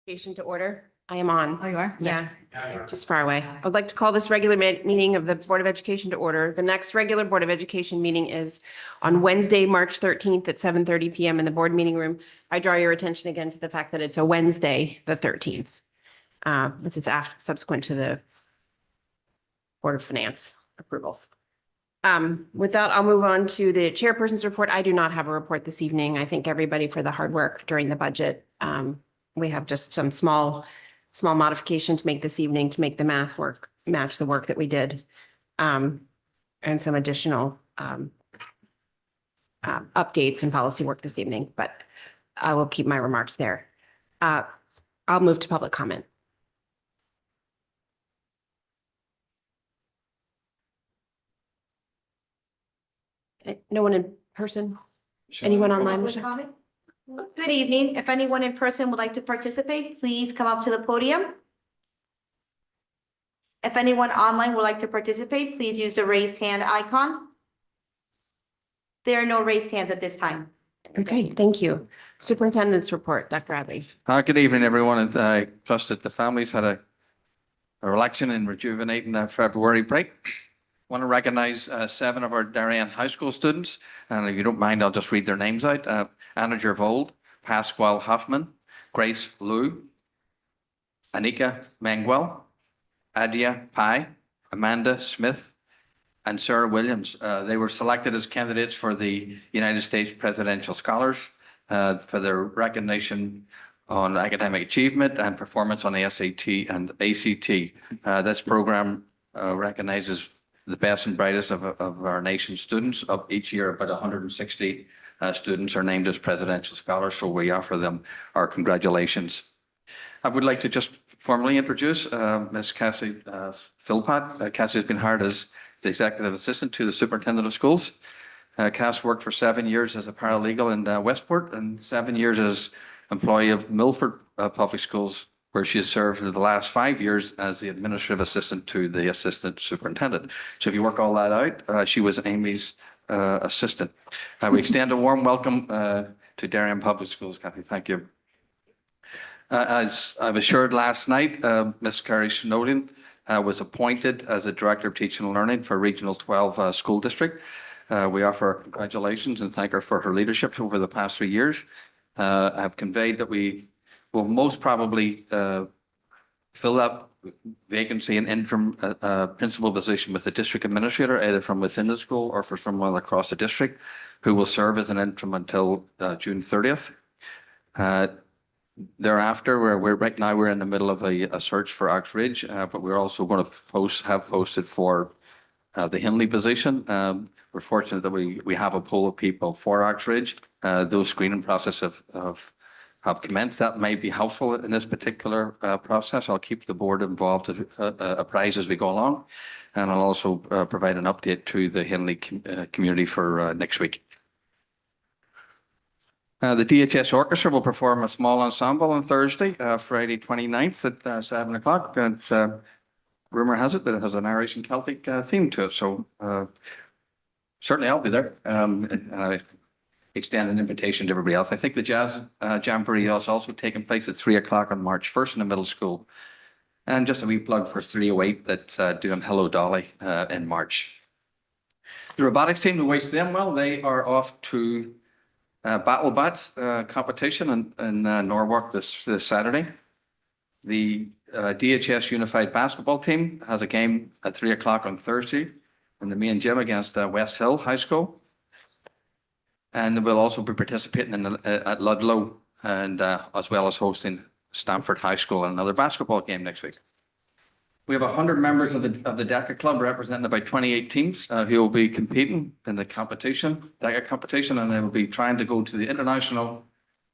Education to order. I am on. Oh, you are? Yeah, just far away. I would like to call this regular meeting of the Board of Education to order. The next regular Board of Education meeting is on Wednesday, March 13th at 7:30 PM in the board meeting room. I draw your attention again to the fact that it's a Wednesday, the 13th. It's after, subsequent to the Board of Finance approvals. With that, I'll move on to the chairperson's report. I do not have a report this evening. I thank everybody for the hard work during the budget. We have just some small modification to make this evening to make the math work, match the work that we did. And some additional updates and policy work this evening, but I will keep my remarks there. I'll move to public comment. No one in person? Anyone online? Public comment? Good evening. If anyone in person would like to participate, please come up to the podium. If anyone online would like to participate, please use the raised hand icon. There are no raised hands at this time. Okay, thank you. Superintendent's report, Dr. Radley. Good evening, everyone, and I trust that the families had a relaxing and rejuvenating February break. Want to recognize 7 of our Darien High School students, and if you don't mind, I'll just read their names out. Anna Gervold, Pasquale Hoffman, Grace Liu, Anika Manguel, Adia Pai, Amanda Smith, and Sarah Williams. They were selected as candidates for the United States Presidential Scholars for their recognition on academic achievement and performance on the SAT and ACT. This program recognizes the best and brightest of our nation's students. Of each year, about 160 students are named as presidential scholars, so we offer them our congratulations. I would like to just formally introduce Ms. Cassie Philpott. Cassie has been hired as the executive assistant to the superintendent of schools. Cass worked for 7 years as a paralegal in Westport and 7 years as employee of Milford Public Schools, where she has served for the last 5 years as the administrative assistant to the assistant superintendent. So if you work all that out, she was Amy's assistant. We extend a warm welcome to Darien Public Schools, Kathy. Thank you. As I've assured last night, Ms. Carrie Snowden was appointed as the Director of Teaching and Learning for Regional 12 School District. We offer our congratulations and thank her for her leadership over the past 3 years. I have conveyed that we will most probably fill up vacancy in interim principal position with the district administrator, either from within the school or for someone across the district, who will serve as an interim until June 30th. Thereafter, right now we're in the middle of a search for Oxbridge, but we're also going to have posted for the Hindley position. We're fortunate that we have a pool of people for Oxbridge. Those screening process have commenced. That may be helpful in this particular process. I'll keep the board involved, apprised as we go along, and I'll also provide an update to the Hindley community for next week. The DHS Orchestra will perform a small ensemble on Thursday, Friday 29th at 7 o'clock. And rumor has it that it has an Irish and Celtic theme to it. So certainly I'll be there. And I extend an invitation to everybody else. I think the Jazz Jamboree is also taking place at 3 o'clock on March 1st in the middle school. And just a wee plug for 308 that's doing Hello Dolly in March. The robotics team, who waits them well, they are off to Battle Bats competition in Norwalk this Saturday. The DHS Unified Basketball team has a game at 3 o'clock on Thursday in the main gym against West Hill High School. And we'll also be participating at Ludlow and as well as hosting Stamford High School in another basketball game next week. We have 100 members of the DECA Club representing about 28 teams who will be competing in the competition, DECA competition, and they will be trying to go to the international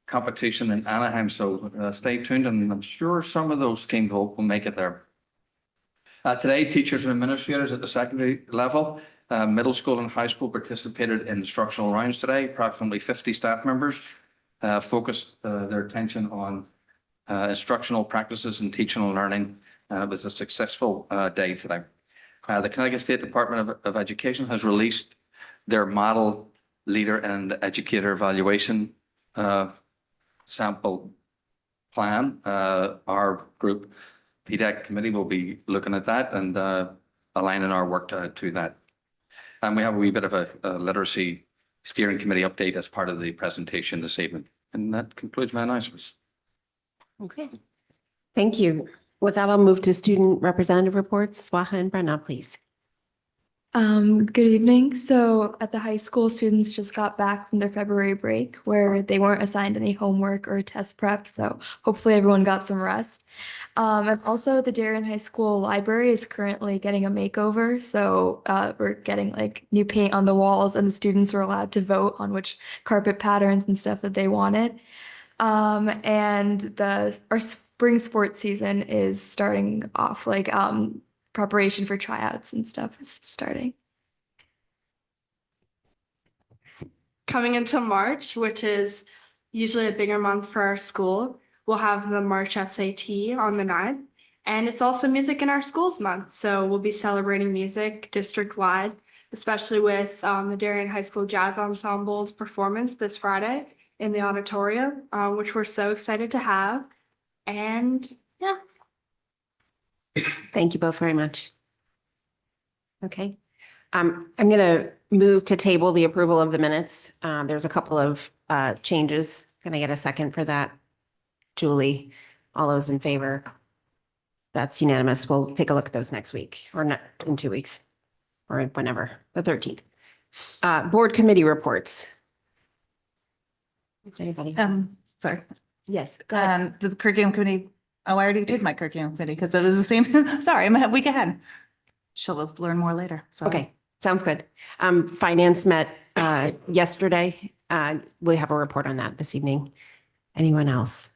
competition in Anaheim. So stay tuned, and I'm sure some of those teams will make it there. Today, teachers and administrators at the secondary level, middle school and high school, participated in instructional rounds today. Approximately 50 staff members focused their attention on instructional practices and teaching and learning. It was a successful day today. The Connecticut State Department of Education has released their model leader and educator evaluation sample plan. Our group, PDEC committee, will be looking at that and aligning our work to that. And we have a wee bit of a literacy steering committee update as part of the presentation this evening. And that concludes my announcements. Okay. Thank you. With that, I'll move to student representative reports. Swaha and Brenna, please. Good evening. So at the high school, students just got back from their February break where they weren't assigned any homework or test prep. So hopefully everyone got some rest. And also the Darien High School library is currently getting a makeover. So we're getting like new paint on the walls, and the students were allowed to vote on which carpet patterns and stuff that they wanted. And our spring sports season is starting off, like preparation for tryouts and stuff is starting. Coming into March, which is usually a bigger month for our school, we'll have the March SAT on the 9th. And it's also Music in Our Schools month. So we'll be celebrating music district-wide, especially with the Darien High School Jazz Ensemble's performance this Friday in the auditorium, which we're so excited to have. And yeah. Thank you both very much. Okay. I'm going to move to table the approval of the minutes. There's a couple of changes. Can I get a second for that? Julie, all those in favor? That's unanimous. We'll take a look at those next week or not in 2 weeks or whenever, the 13th. Board committee reports. Is anybody? Sorry. Yes, go ahead. The curriculum committee, oh, I already did my curriculum committee because it was the same, sorry, I'm a week ahead. She'll learn more later. So. Okay, sounds good. Finance met yesterday. We have a report on that this evening. Anyone else?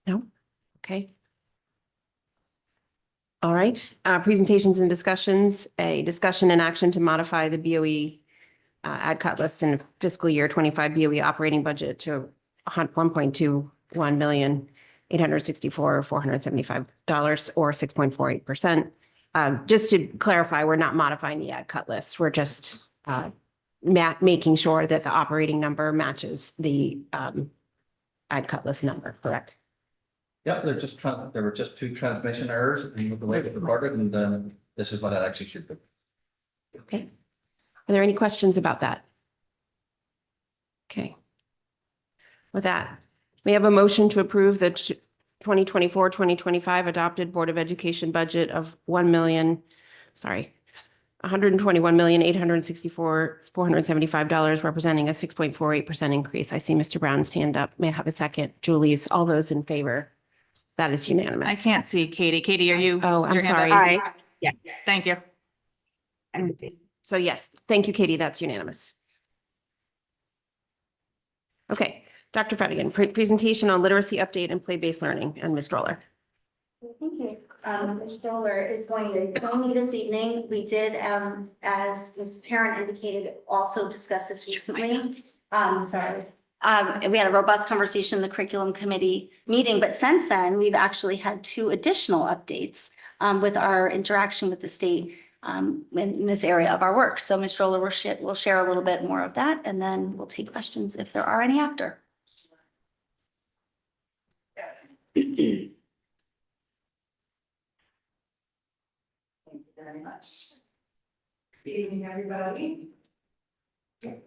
No? Okay. All right, presentations and discussions, a discussion and action to modify the BOE ad cut list in fiscal year 25 BOE operating budget to $1.21,864,475 or 6.48%. Just to clarify, we're not modifying the ad cut list. We're just making sure that the operating number matches the ad cut list number, correct? Yeah, there were just 2 transmission errors in the way it recorded, and this is what it actually should be. Okay. Are there any questions about that? Okay. With that, we have a motion to approve the 2024-2025 adopted Board of Education budget of $121,864,475, representing a 6.48% increase. I see Mr. Brown's hand up. May I have a second? Julie's, all those in favor? That is unanimous. I can't see Katie. Katie, are you? Oh, I'm your hand sorry. up? Aye. Yes, thank you. So yes, thank you, Katie. That's unanimous. Okay, Dr. Fettigan, presentation on literacy update and play-based learning, and Ms. Droller. Thank you. Ms. Stoller is going to join me this evening. We did, as Ms. Parent indicated, also discuss this recently. We had a robust conversation in the curriculum committee meeting, but since then, we've actually had 2 additional updates with our interaction with the state in this area of our work. So Ms. Droller will share a little bit more of that, and then we'll take questions if there are any after. Thank you very much. Good evening, everybody.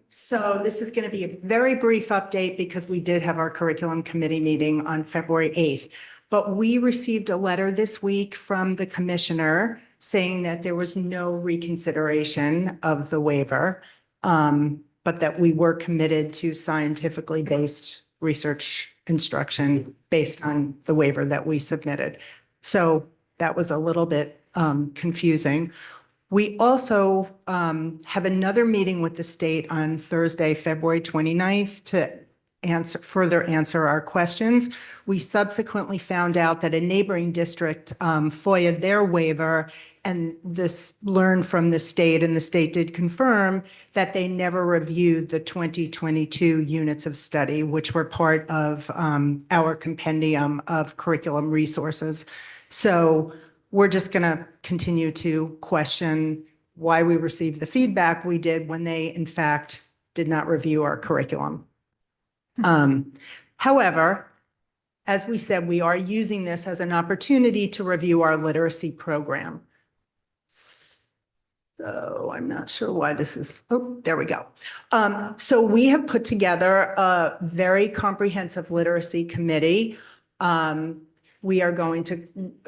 So this is going to be a very brief update because we did have our curriculum committee meeting on February 8th. But we received a letter this week from the commissioner saying that there was no reconsideration of the waiver, but that we were committed to scientifically based research instruction based on the waiver that we submitted. So that was a little bit confusing. We also have another meeting with the state on Thursday, February 29th to further answer our questions. We subsequently found out that a neighboring district FOIA'd their waiver, and this learned from the state, and the state did confirm that they never reviewed the 2022 units of study, which were part of our compendium of curriculum resources. So we're just going to continue to question why we received the feedback we did when they, in fact, did not review our curriculum. However, as we said, we are using this as an opportunity to review our literacy program. So I'm not sure why this is, oh, there we go. So we have put together a very comprehensive literacy committee. We are going to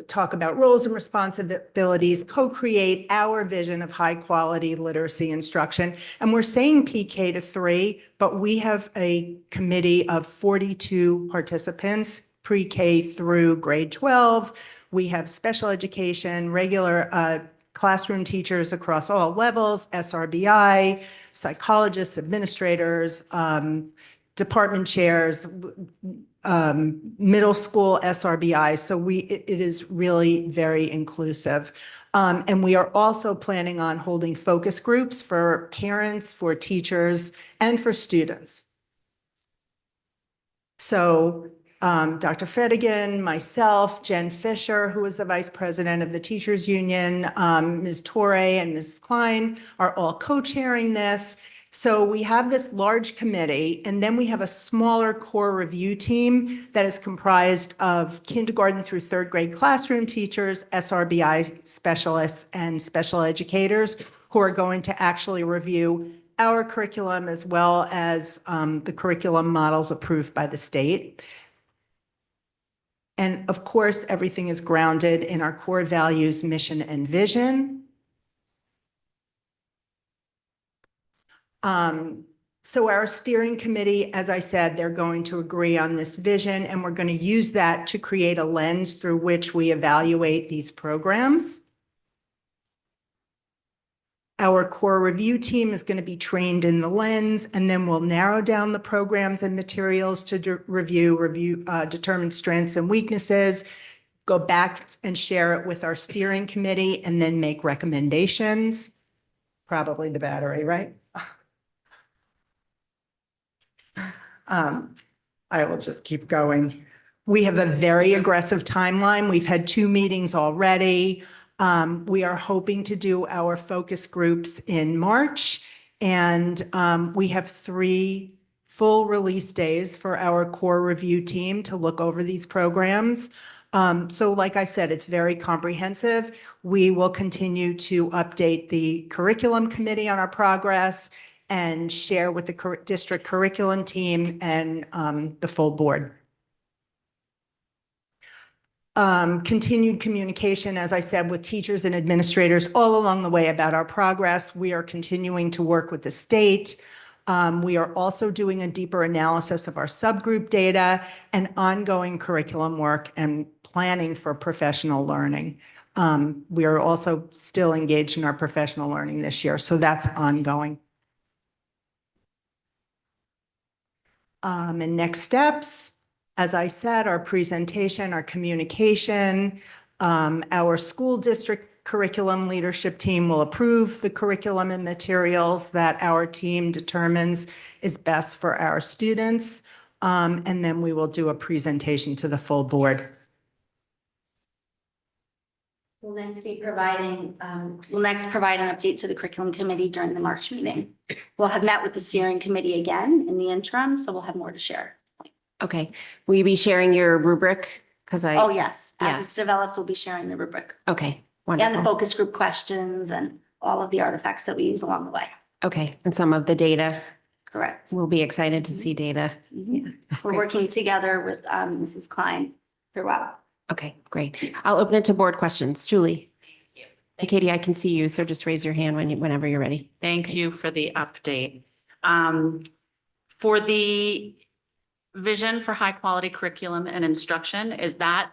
talk about roles and responsibilities, co-create our vision of high-quality literacy instruction. And we're saying PK to 3, but we have a committee of 42 participants, pre-K through grade 12. We have special education, regular classroom teachers across all levels, SRBI, psychologists, administrators, department chairs, middle school SRBI. So it is really very inclusive. And we are also planning on holding focus groups for parents, for teachers, and for students. So Dr. Fedigan, myself, Jen Fisher, who is the vice president of the Teachers Union, Ms. Torre and Ms. Klein are all co-chairing this. So we have this large committee, and then we have a smaller core review team that is comprised of kindergarten through 3rd grade classroom teachers, SRBI specialists, and special educators who are going to actually review our curriculum as well as the curriculum models approved by the state. And of course, everything is grounded in our core values, mission, and vision. So our steering committee, as I said, they're going to agree on this vision, and we're going to use that to create a lens through which we evaluate these programs. Our core review team is going to be trained in the lens, and then we'll narrow down the programs and materials to determine strengths and weaknesses, go back and share it with our steering committee, and then make recommendations. Probably the battery, right? I will just keep going. We have a very aggressive timeline. We've had 2 meetings already. We are hoping to do our focus groups in March, and we have 3 full release days for our core review team to look over these programs. So like I said, it's very comprehensive. We will continue to update the curriculum committee on our progress and share with the district curriculum team and the full board. Continued communication, as I said, with teachers and administrators all along the way about our progress. We are continuing to work with the state. We are also doing a deeper analysis of our subgroup data and ongoing curriculum work and planning for professional learning. We are also still engaged in our professional learning this year, so that's ongoing. And next steps, as I said, our presentation, our communication, our school district curriculum leadership team will approve the curriculum and materials that our team determines is best for our students. And then we will do a presentation to the full board. We'll next provide an update to the curriculum committee during the March meeting. We'll have met with the steering committee again in the interim, so we'll have more to share. Okay. Will you be sharing your rubric? Because Oh, yes. As Yes. it's developed, we'll be sharing the rubric Okay, and the wonderful. focus group questions and all of the artifacts that we use along the way. Okay, and some of the data, Correct. we'll be excited to see data. Mhm. We're Great. working together with Mrs. Klein throughout. Okay, great. I'll open it to board questions. Julie? And Katie, I can see you, so just raise your hand whenever you're ready. Thank you for the update. For the vision for high quality curriculum and instruction, is that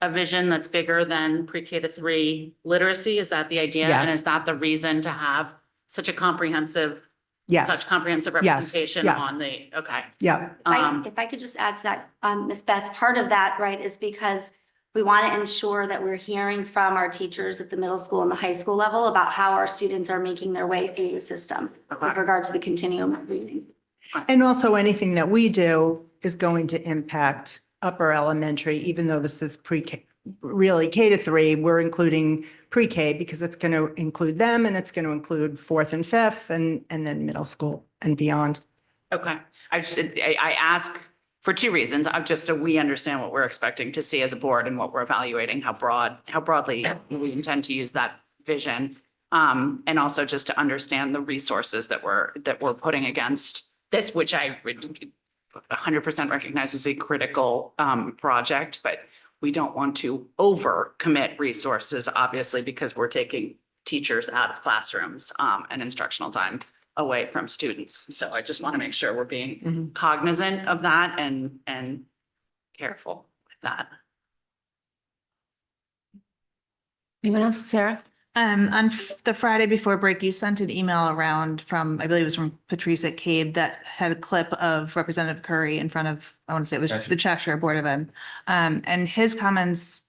a vision that's bigger than pre-K to 3 literacy? Is that the idea? And Yes. is that the reason to have such a comprehensive, Yes, such comprehensive Yes, representation yes. on the, okay. yeah, If I could just add to that, Ms. Bess, part of that, right, is because we want to ensure that we're hearing from our teachers at the middle school and the high school level about how our students are making their way through the system with Okay. regard to the continuum of reading. and also anything that we do is going to impact upper elementary, even though this is pre-K, really K to 3, we're including pre-K because it's going to include them and it's going to include 4th and 5th and then middle school and beyond. Okay. I ask for two reasons. Just so we understand what we're expecting to see as a board and what we're evaluating, how broadly we intend to use that vision. And also just to understand the resources that we're putting against this, which I would 100% recognize as a critical project, but we don't want to overcommit resources, obviously, because we're taking teachers out of classrooms and instructional time away from students. So I just want to make sure we're being cognizant of that and careful with that. Anyone else? Sarah? The Friday before break, you sent an email around from, I believe it was from Patrice at CABE, that had a clip of Representative Curry in front of, I want to say it was the Cheshire Board of Ed. And his comments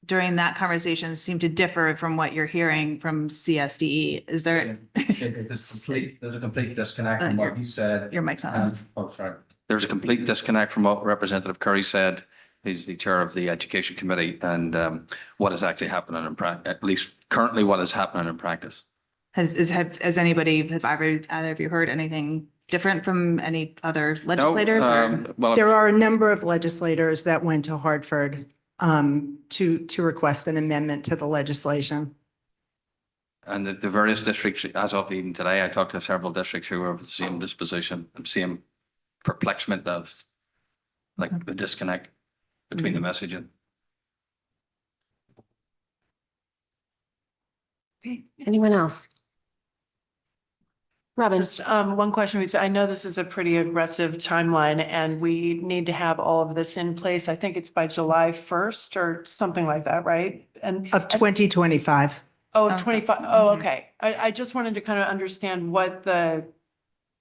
during that conversation seem to differ from what you're hearing from CSDE. Is there? There's a complete disconnect from what he said. Your mic's on. Oh, sorry. There's a complete disconnect from what Representative Curry said. He's the chair of the Education Committee, and what is actually happening in practice, at least currently what is happening in practice. Has either of you heard anything different from any other legislators? Well, There are a number of legislators that went to Hartford to request an amendment to the legislation. and the various districts, as of even today, I talked to several districts who are of the same disposition, same perplexement of like the disconnect between the messaging. Okay, anyone else? Robin? Just one question, because I know this is a pretty aggressive timeline and we need to have all of this in place. I think it's by July 1st or something like that, right? And Of 2025. oh, Oh, 25. Oh, okay. I just wanted to kind of understand what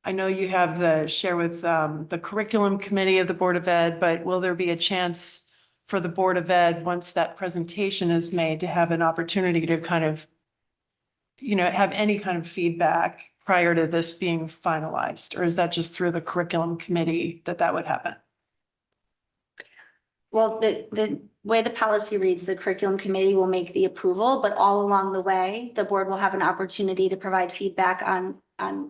I know you have the share with the curriculum committee of the Board of Ed, but will there be a chance for the Board of Ed, once that presentation is made, to have an opportunity to kind of, have any kind of feedback prior to this being finalized? Or is that just through the curriculum committee that would happen? Well, the way the policy reads, the curriculum committee will make the approval, but all along the way, the board will have an opportunity to provide feedback on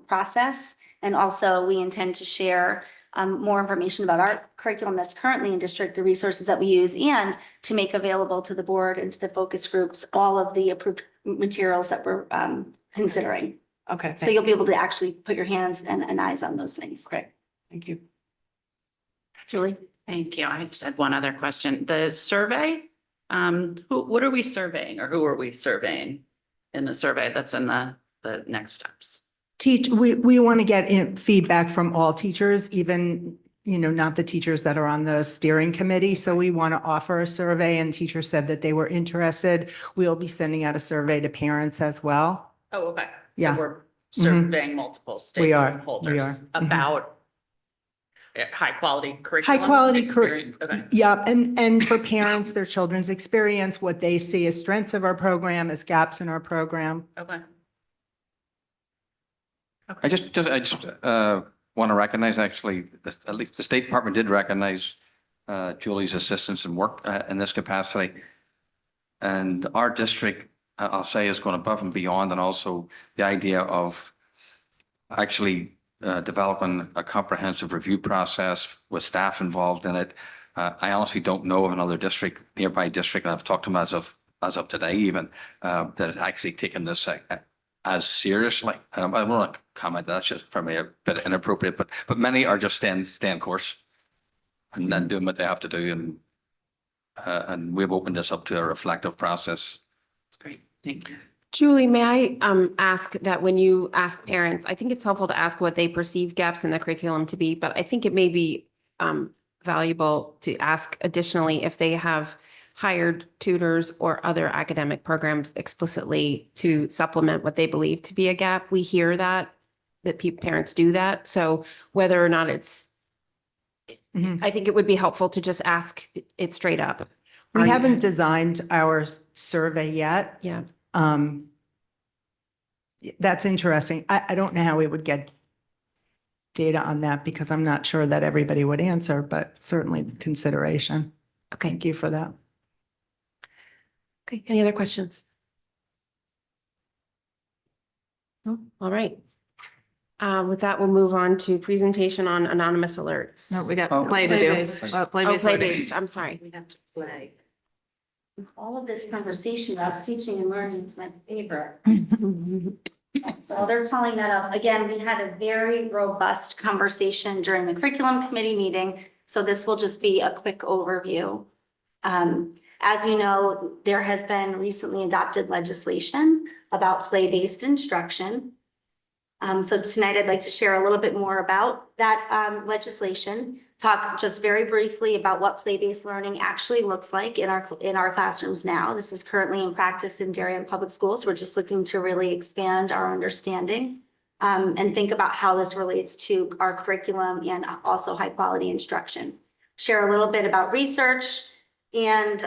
process. And also, we intend to share more information about our curriculum that's currently in district, the resources that we use, and to make available to the board and to the focus groups all of the approved materials that we're considering. Okay, So you'll be able to actually put your hands and eyes on those things. great. Thank you. Julie? Thank you. I just had one other question. The survey, what are we surveying or who are we surveying in the survey that's in the next steps? We want to get feedback from all teachers, even, not the teachers that are on the steering committee. So we want to offer a survey, and teachers said that they were interested. We'll be sending out a survey to parents as well. Oh, okay. Yeah. So we're surveying multiple We are. stakeholders Mhm. about high quality curriculum. High quality experience. Okay. Yeah, and for parents, their children's experience, what they see as strengths of our program, as gaps in our program. Okay. I just want to recognize, actually, at least the State Department did recognize Julie's assistance and work in this capacity. And our district, I'll say, is going above and beyond, and also the idea of actually developing a comprehensive review process with staff involved in it. I honestly don't know of another district, nearby district, I've talked to them as of today even, that has actually taken this as seriously. I don't want to comment, that's just probably a bit inappropriate, but many are just staying course and then doing what they have to do. And we've opened this up to a reflective process. That's great. Thank you. Julie, may I ask that when you ask parents, I think it's helpful to ask what they perceive gaps in the curriculum to be, but I think it may be valuable to ask additionally if they have hired tutors or other academic programs explicitly to supplement what they believe to be a gap. We hear that parents do that. So whether or not I think it would be helpful to just ask it straight up. We haven't designed our survey yet. Yeah. That's interesting. I don't know how we would get data on that because I'm not sure that everybody would answer, but certainly consideration. Okay. Thank you for that. Okay. Any other questions? No? All right. With that, we'll move on to presentation on anonymous alerts. No, we got Oh. play to do. Play-based. Play-based Oh, learning. play-based, I'm sorry. We have to play. All of this conversation about teaching and learning is my favorite. So they're calling that up. Again, we had a very robust conversation during the curriculum committee meeting. So this will just be a quick overview. As you know, there has been recently adopted legislation about play-based instruction. So tonight I'd like to share a little bit more about that legislation. Talk just very briefly about what play-based learning actually looks like in our classrooms now. This is currently in practice in Darien Public Schools. We're just looking to really expand our understanding and think about how this relates to our curriculum and also high-quality instruction. Share a little bit about research and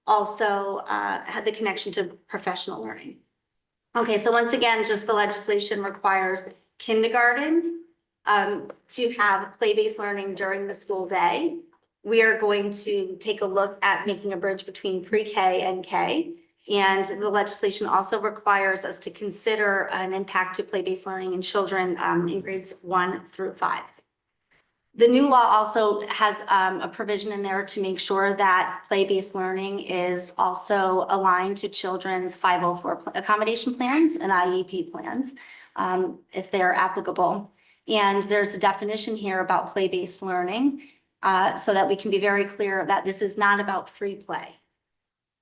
also had the connection to professional learning. Okay, so once again, just the legislation requires kindergarten to have play-based learning during the school day. We are going to take a look at making a bridge between pre-K and K. And the legislation also requires us to consider an impact to play-based learning in children in grades 1 through 5. The new law also has a provision in there to make sure that play-based learning is also aligned to children's 504 accommodation plans and IEP plans, if they're applicable. And there's a definition here about play-based learning so that we can be very clear that this is not about free play.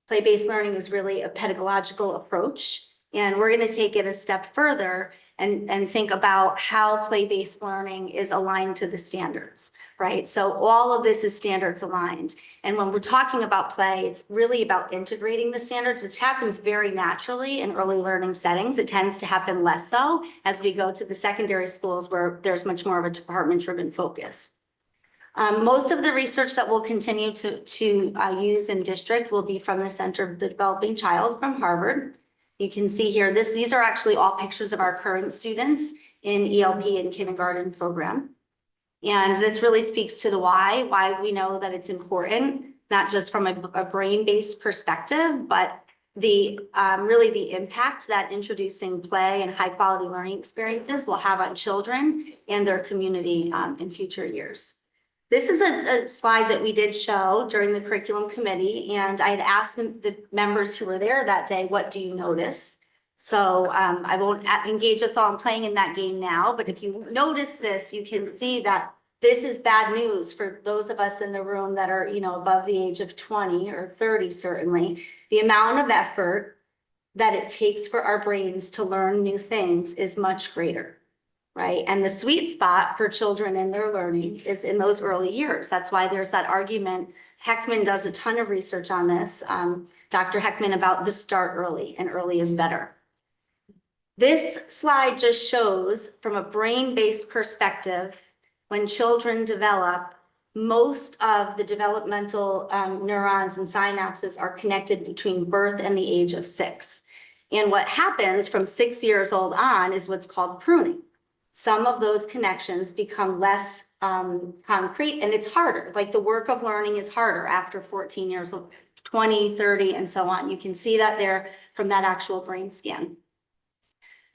Play-based learning is really a pedagogical approach, and we're going to take it a step further and think about how play-based learning is aligned to the standards, right? So all of this is standards aligned. And when we're talking about play, it's really about integrating the standards, which happens very naturally in early learning settings. It tends to happen less so as we go to the secondary schools where there's much more of a department-driven focus. Most of the research that we'll continue to use in district will be from the Center of the Developing Child from Harvard. You can see here, these are actually all pictures of our current students in ELP and kindergarten program. And this really speaks to the why we know that it's important, not just from a brain-based perspective, but the really the impact that introducing play and high-quality learning experiences will have on children and their community in future years. This is a slide that we did show during the curriculum committee, and I had asked the members who were there that day, what do you notice? So I won't engage us all in playing in that game now, but if you notice this, you can see that this is bad news for those of us in the room that are, above the age of 20 or 30, certainly. The amount of effort that it takes for our brains to learn new things is much greater. Right. And the sweet spot for children in their learning is in those early years. That's why there's that argument. Heckman does a ton of research on this, Dr. Heckman, about the start early, and early is better. This slide just shows from a brain-based perspective, when children develop, most of the developmental neurons and synapses are connected between birth and the age of 6. And what happens from 6 years old on is what's called pruning. Some of those connections become less concrete, and it's harder. Like the work of learning is harder after 14 years old, 20, 30, and so on. You can see that there from that actual brain scan.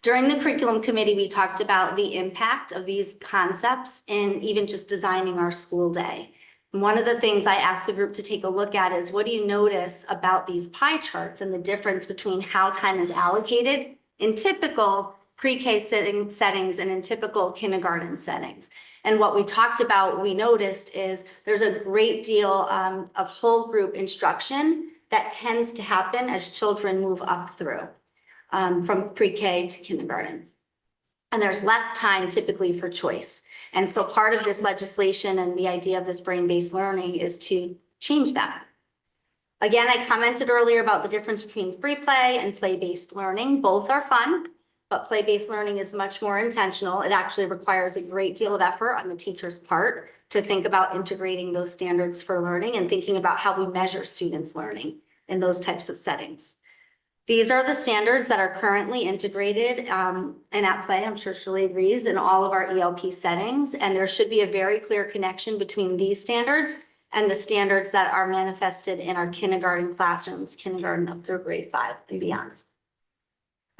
During the curriculum committee, we talked about the impact of these concepts in even just designing our school day. And one of the things I asked the group to take a look at is, what do you notice about these pie charts and the difference between how time is allocated in typical pre-K settings and in typical kindergarten settings? And what we talked about, we noticed, is there's a great deal of whole group instruction that tends to happen as children move up through from pre-K to kindergarten. And there's less time typically for choice. And so part of this legislation and the idea of this brain-based learning is to change that. Again, I commented earlier about the difference between free play and play-based learning. Both are fun, but play-based learning is much more intentional. It actually requires a great deal of effort on the teacher's part to think about integrating those standards for learning and thinking about how we measure students' learning in those types of settings. These are the standards that are currently integrated and at play, I'm sure Shirley agrees, in all of our ELP settings. And there should be a very clear connection between these standards and the standards that are manifested in our kindergarten classrooms, kindergarten up through grade 5 and beyond.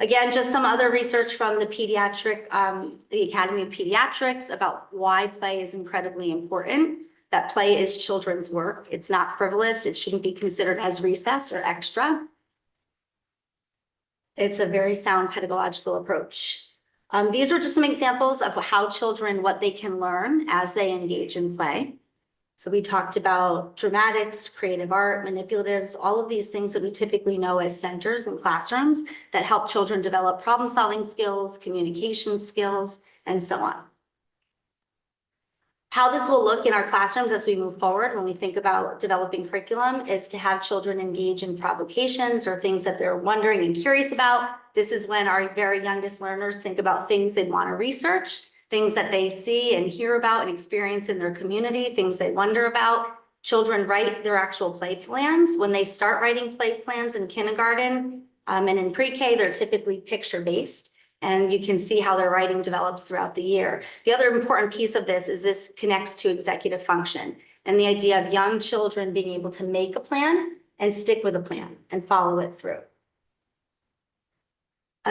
Again, just some other research from the the Academy of Pediatrics about why play is incredibly important. That play is children's work. It's not frivolous. It shouldn't be considered as recess or extra. It's a very sound pedagogical approach. These are just some examples of how children, what they can learn as they engage in play. So we talked about dramatics, creative art, manipulatives, all of these things that we typically know as centers in classrooms that help children develop problem-solving skills, communication skills, and so on. How this will look in our classrooms as we move forward when we think about developing curriculum is to have children engage in provocations or things that they're wondering and curious about. This is when our very youngest learners think about things they want to research, things that they see and hear about and experience in their community, things they wonder about. Children write their actual play plans. When they start writing play plans in kindergarten and in pre-K, they're typically picture-based. And you can see how their writing develops throughout the year. The other important piece of this is this connects to executive function and the idea of young children being able to make a plan and stick with a plan and follow it through.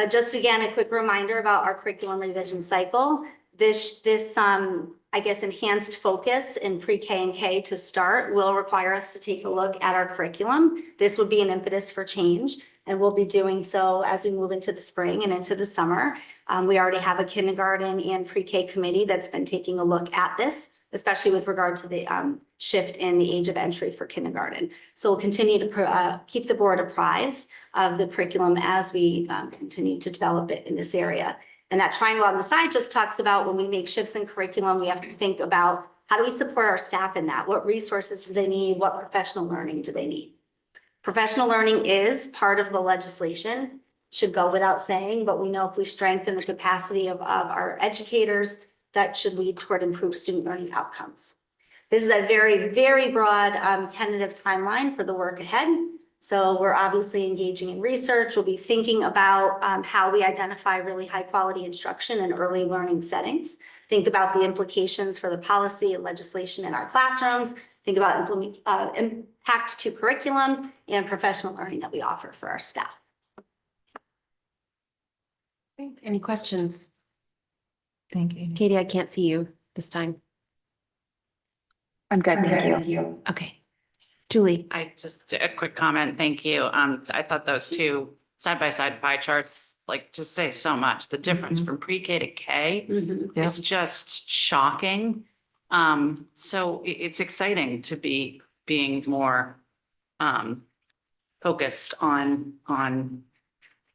Just again, a quick reminder about our curriculum revision cycle. This I guess, enhanced focus in pre-K and K to start will require us to take a look at our curriculum. This would be an impetus for change, and we'll be doing so as we move into the spring and into the summer. We already have a kindergarten and pre-K committee that's been taking a look at this, especially with regard to the shift in the age of entry for kindergarten. So we'll continue to keep the board apprised of the curriculum as we continue to develop it in this area. And that triangle on the side just talks about when we make shifts in curriculum, we have to think about how do we support our staff in that? What resources do they need? What professional learning do they need? Professional learning is part of the legislation, should go without saying, but we know if we strengthen the capacity of our educators, that should lead toward improved student learning outcomes. This is a very, very broad tentative timeline for the work ahead. So we're obviously engaging in research. We'll be thinking about how we identify really high quality instruction in early learning settings. Think about the implications for the policy and legislation in our classrooms. Think about impact to curriculum and professional learning that we offer for our staff. Any questions? Thank you. Katie, I can't see you this time. I'm good, thank you. Okay. Julie? I just, a quick comment, thank you. I thought those two side-by-side pie charts, like, just say so much. The difference from pre-K to K is just shocking. So it's exciting to be being more focused on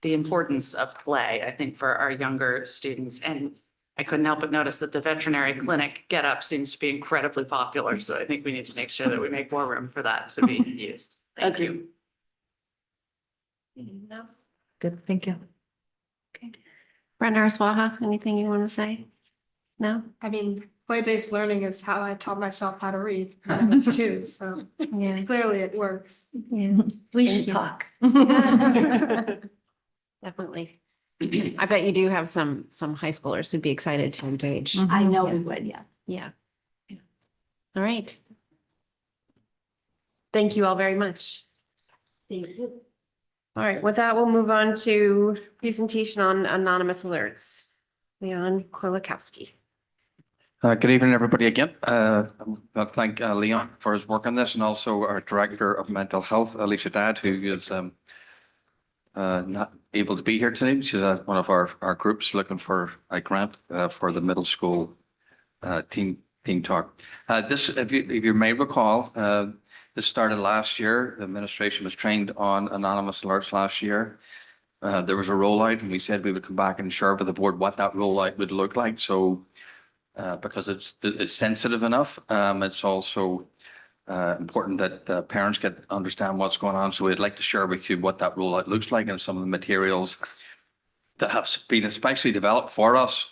the importance of play, I think, for our younger students. And I couldn't help but notice that the veterinary clinic get up seems to be incredibly popular. So I think we need to make sure that we make more room for that to be used. Thank you. Anything else? Good, thank you. Brenda Arswaha, anything you want to say? No? I mean, play-based learning is how I taught myself how to read when I was 2, so Yeah. clearly it works. Yeah. We should talk. Definitely. I bet you do have some high schoolers who'd be excited to engage. I know we Yes. would, yeah. Yeah. All right. Thank you all very much. Thank you. All right, with that, we'll move on to presentation on anonymous alerts. Leon Korlakowski. Good evening, everybody, again. I'd like to thank Leon for his work on this, and also our Director of Mental Health, Alicia Dad, who is not able to be here today. She's at one of our groups looking for a grant for the middle school teen talk. This, if you may recall, this started last year. The administration was trained on anonymous alerts last year. There was a rollout, and we said we would come back and share with the board what that rollout would look like. So because it's sensitive enough, it's also important that parents understand what's going on. So we'd like to share with you what that rollout looks like and some of the materials that have been especially developed for us.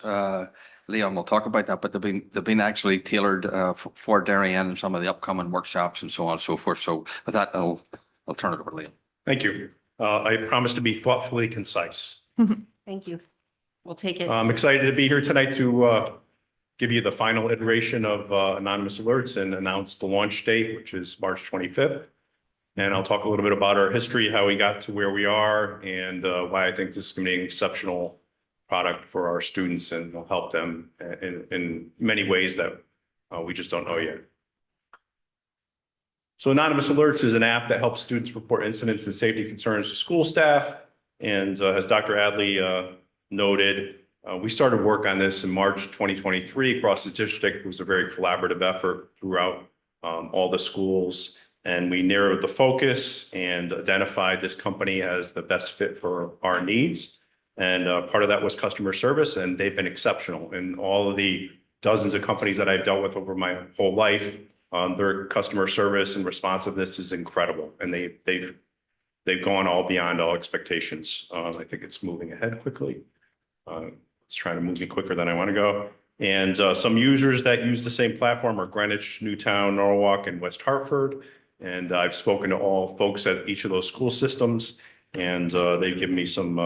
Leon will talk about that, but they've been actually tailored for Darien and some of the upcoming workshops and so on and so forth. So with that, I'll turn it over to Leon. Thank you. I promise to be thoughtfully concise. Thank you. We'll take it. I'm excited to be here tonight to give you the final iteration of anonymous alerts and announce the launch date, which is March 25th. And I'll talk a little bit about our history, how we got to where we are, and why I think this is going to be an exceptional product for our students and will help them in many ways that we just don't know yet. So Anonymous Alerts is an app that helps students report incidents and safety concerns to school staff. And as Dr. Adley noted, we started work on this in March 2023 across the district. It was a very collaborative effort throughout all the schools. And we narrowed the focus and identified this company as the best fit for our needs. And part of that was customer service, and they've been exceptional. And all of the dozens of companies that I've dealt with over my whole life, their customer service and responsiveness is incredible. And they've gone all beyond all expectations. I think it's moving ahead quickly. It's trying to move me quicker than I want to go. And some users that use the same platform are Greenwich, Newtown, Norwalk, and West Hartford. And I've spoken to all folks at each of those school systems, and they've given me some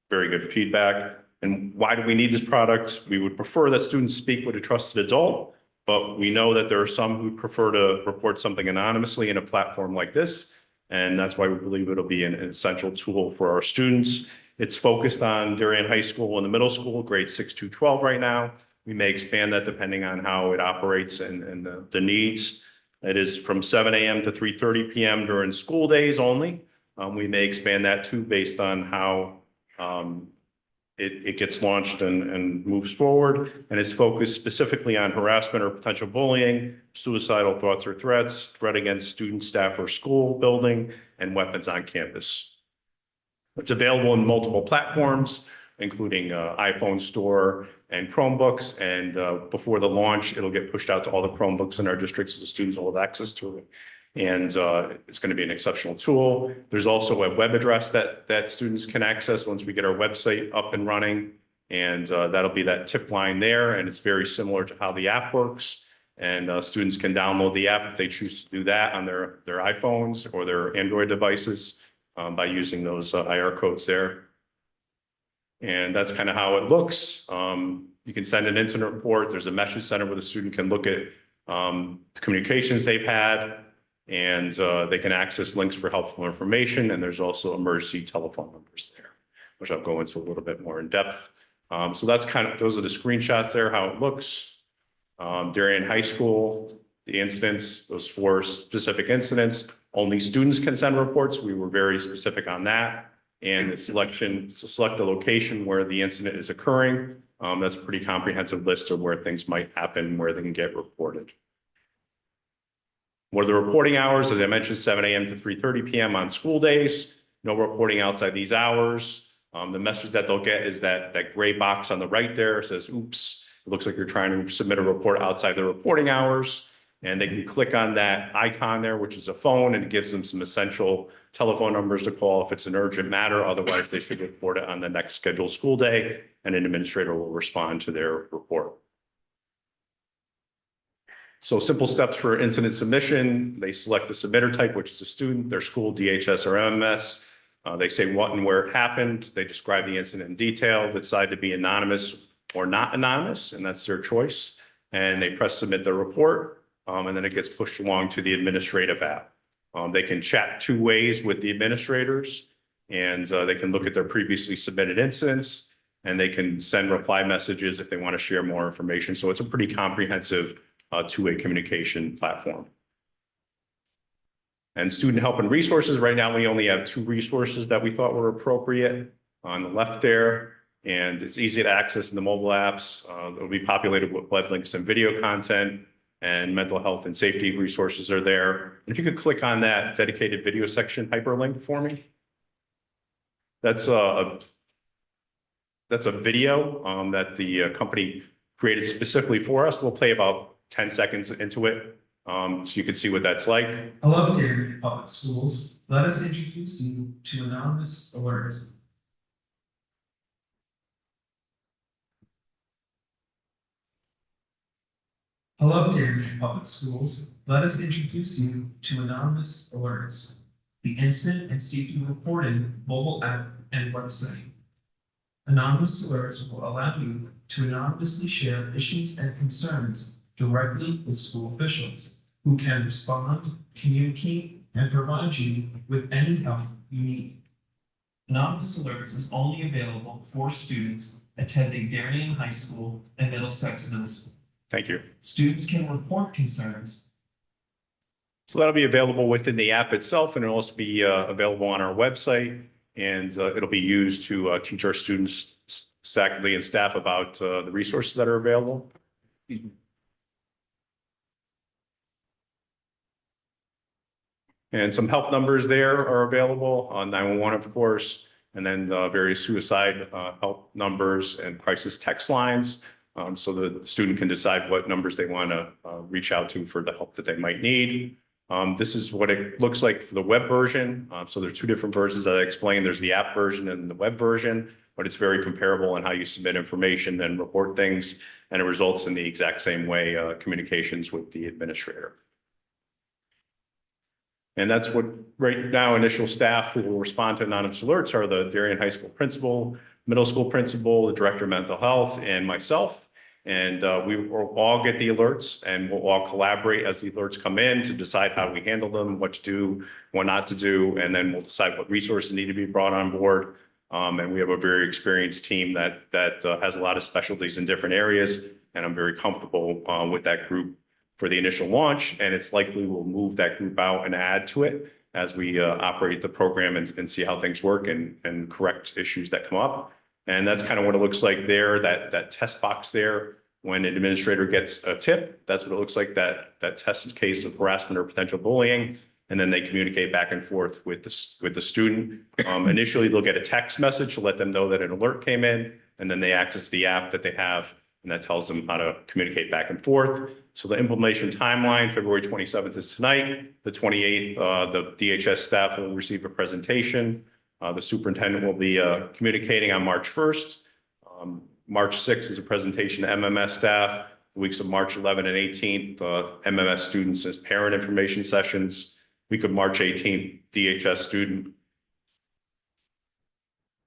very good feedback. And why do we need this product? We would prefer that students speak with a trusted adult, but we know that there are some who prefer to report something anonymously in a platform like this. And that's why we believe it'll be an essential tool for our students. It's focused on Darien High School and the middle school, grades 6 to 12 right now. We may expand that depending on how it operates and the needs. It is from 7 a.m. to 3:30 p.m. during school days only. We may expand that too based on how it gets launched and moves forward. And it's focused specifically on harassment or potential bullying, suicidal thoughts or threats, threat against student, staff, or school building, and weapons on campus. It's available in multiple platforms, including iPhone Store and Chromebooks. And before the launch, it'll get pushed out to all the Chromebooks in our district, so the students will have access to it. And it's going to be an exceptional tool. There's also a web address that students can access once we get our website up and running. And that'll be that tip line there. And it's very similar to how the app works. And students can download the app if they choose to do that on their iPhones or their Android devices by using those IR codes there. And that's kind of how it looks. You can send an incident report. There's a message center where the student can look at the communications they've had, and they can access links for helpful information. And there's also emergency telephone numbers there, which I'll go into a little bit more in depth. So that's those are the screenshots there, how it looks. Darien High School, the incidents, those 4 specific incidents, only students can send reports. We were very specific on that. And the select a location where the incident is occurring. That's a pretty comprehensive list of where things might happen, where they can get reported. What are the reporting hours? As I mentioned, 7 a.m. to 3:30 p.m. on school days. No reporting outside these hours. The message that they'll get is that gray box on the right there says, oops, it looks like you're trying to submit a report outside the reporting hours. And they can click on that icon there, which is a phone, and it gives them some essential telephone numbers to call if it's an urgent matter. Otherwise, they should report it on the next scheduled school day, and an administrator will respond to their report. So simple steps for incident submission. They select the submitter type, which is a student, their school, DHS, or MMS. They say what and where it happened. They describe the incident in detail, decide to be anonymous or not anonymous, and that's their choice. And they press submit their report. And then it gets pushed along to the administrative app. They can chat 2 ways with the administrators, and they can look at their previously submitted incidents, and they can send reply messages if they want to share more information. So it's a pretty comprehensive 2-way communication platform. And student help and resources, right now we only have 2 resources that we thought were appropriate on the left there. And it's easy to access in the mobile apps. It'll be populated with web links and video content. And mental health and safety resources are there. If you could click on that dedicated video section hyperlink for me. That's a video that the company created specifically for us. We'll play about 10 seconds into it so you can see what that's like. Hello, Darien Public Schools. Let us introduce you to Anonymous Alerts. Hello, Darien Public Schools. Let us introduce you to Anonymous Alerts, the incident and safety reporting mobile app and website. Anonymous Alerts will allow you to anonymously share issues and concerns directly with school officials, who who can respond, communicate, and provide you with any help you need. Anonymous Alerts is only available for students attending Darien High School and Middlesex Middle School. Thank you. Students can report concerns. So that'll be available within the app itself, and it'll also be available on our website. And it'll be used to teach our students, faculty and staff about the resources that are available. And some help numbers there are available on 911, of course, and then various suicide help numbers and crisis text lines. So the student can decide what numbers they want to reach out to for the help that they might need. This is what it looks like for the web version. So there's two different versions that I explained. There's the app version and the web version, but it's very comparable in how you submit information and report things, and it results in the exact same way, communications with the administrator. And that's what right now initial staff who will respond to anonymous alerts are the Darien High School principal, middle school principal, the director of mental health, and myself. And we will all get the alerts, and we'll all collaborate as the alerts come in to decide how we handle them, what to do, what not to do, and then we'll decide what resources need to be brought on board. And we have a very experienced team that has a lot of specialties in different areas, and I'm very comfortable with that group for the initial launch, and it's likely we'll move that group out and add to it as we operate the program and see how things work and correct issues that come up. And that's kind of what it looks like there, that test box there. When an administrator gets a tip, that's what it looks like, that test case of harassment or potential bullying. And then they communicate back and forth with the student. Initially, they'll get a text message to let them know that an alert came in, and then they access the app that they have, and that tells them how to communicate back and forth. So the implementation timeline, February 27th is tonight. The 28th, the DHS staff will receive a presentation. The superintendent will be communicating on March 1st. March 6th is a presentation to MMS staff. The weeks of March 11th and 18th, MMS students as parent information sessions. Week of March 18th, DHS student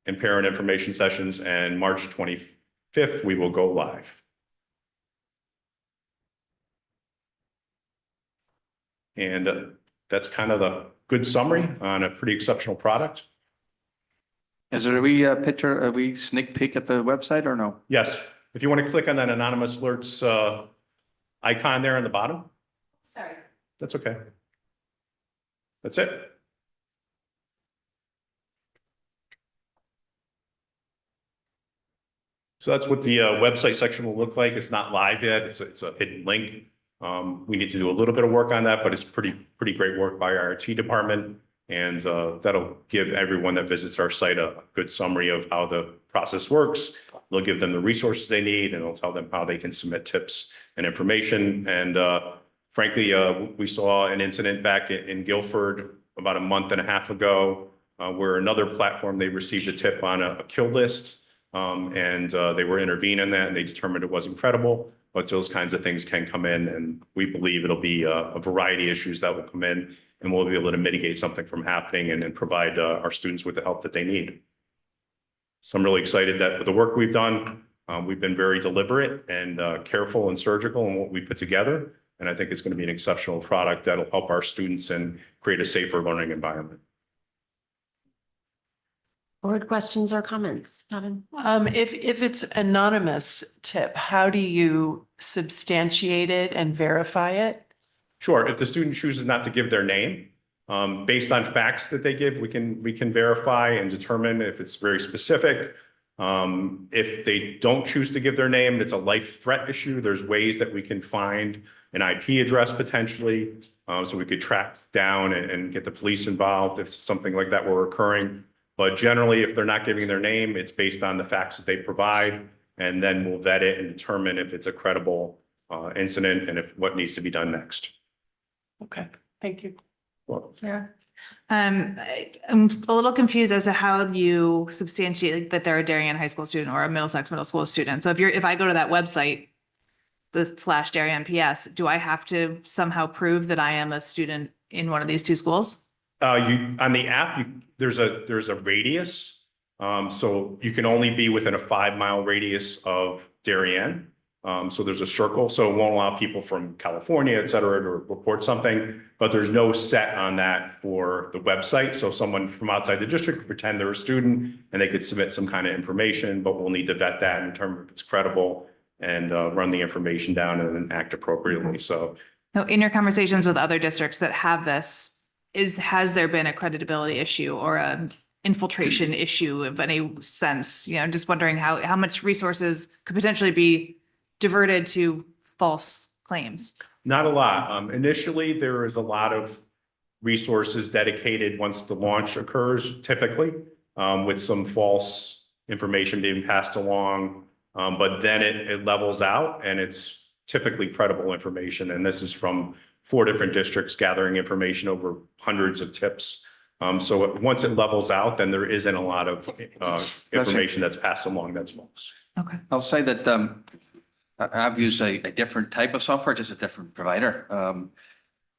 and parent information sessions. And March 25th, we will go live. And that's kind of the good summary on a pretty exceptional product. Is there a wee picture, a wee sneak peek at the website or no? Yes, if you want to click on that anonymous alerts icon there on the bottom. Sorry. That's okay. That's it. So that's what the website section will look like. It's not live yet. It's a hidden link. We need to do a little bit of work on that, but it's pretty great work by our IT department. And that'll give everyone that visits our site a good summary of how the process works. They'll give them the resources they need, and it'll tell them how they can submit tips and information. And frankly, we saw an incident back in Guilford about a month and a half ago where another platform, they received a tip on a kill list. And they were intervening in that, and they determined it wasn't credible. But those kinds of things can come in, and we believe it'll be a variety of issues that will come in, and we'll be able to mitigate something from happening and then provide our students with the help that they need. So I'm really excited that with the work we've done, we've been very deliberate and careful and surgical in what we put together. And I think it's going to be an exceptional product that'll help our students and create a safer learning environment. Board questions or comments, Kevin? If it's anonymous tip, how do you substantiate it and verify it? Sure. If the student chooses not to give their name, based on facts that they give, we can verify and determine if it's very specific. If they don't choose to give their name, it's a life threat issue. There's ways that we can find an IP address potentially, so we could track down and get the police involved if something like that were occurring. But generally, if they're not giving their name, it's based on the facts that they provide, and then we'll vet it and determine if it's a credible incident and if what needs to be done next. Okay, thank you. Sarah? I'm a little confused as to how you substantiate that they're a Darien High School student or a Middlesex Middle School student. So if I go to that website, the /Darien PS, do I have to somehow prove that I am a student in one of these two schools? On the app, there's a radius. So you can only be within a 5-mile radius of Darien. So there's a circle, so it won't allow people from California, et cetera, to report something, but there's no set on that for the website. So someone from outside the district could pretend they're a student and they could submit some kind of information, but we'll need to vet that in terms of if it's credible and run the information down and then act appropriately. So Now, in your conversations with other districts that have this, has there been a credibility issue or a infiltration issue of any sense? You know, just wondering how much resources could potentially be diverted to false claims. not a lot. Initially, there is a lot of resources dedicated once the launch occurs, typically, with some false information being passed along. But then it levels out and it's typically credible information. And this is from 4 different districts gathering information over hundreds of tips. So once it levels out, then there isn't a lot of information that's passed along that's false. Okay. I'll say that I've used a different type of software, just a different provider.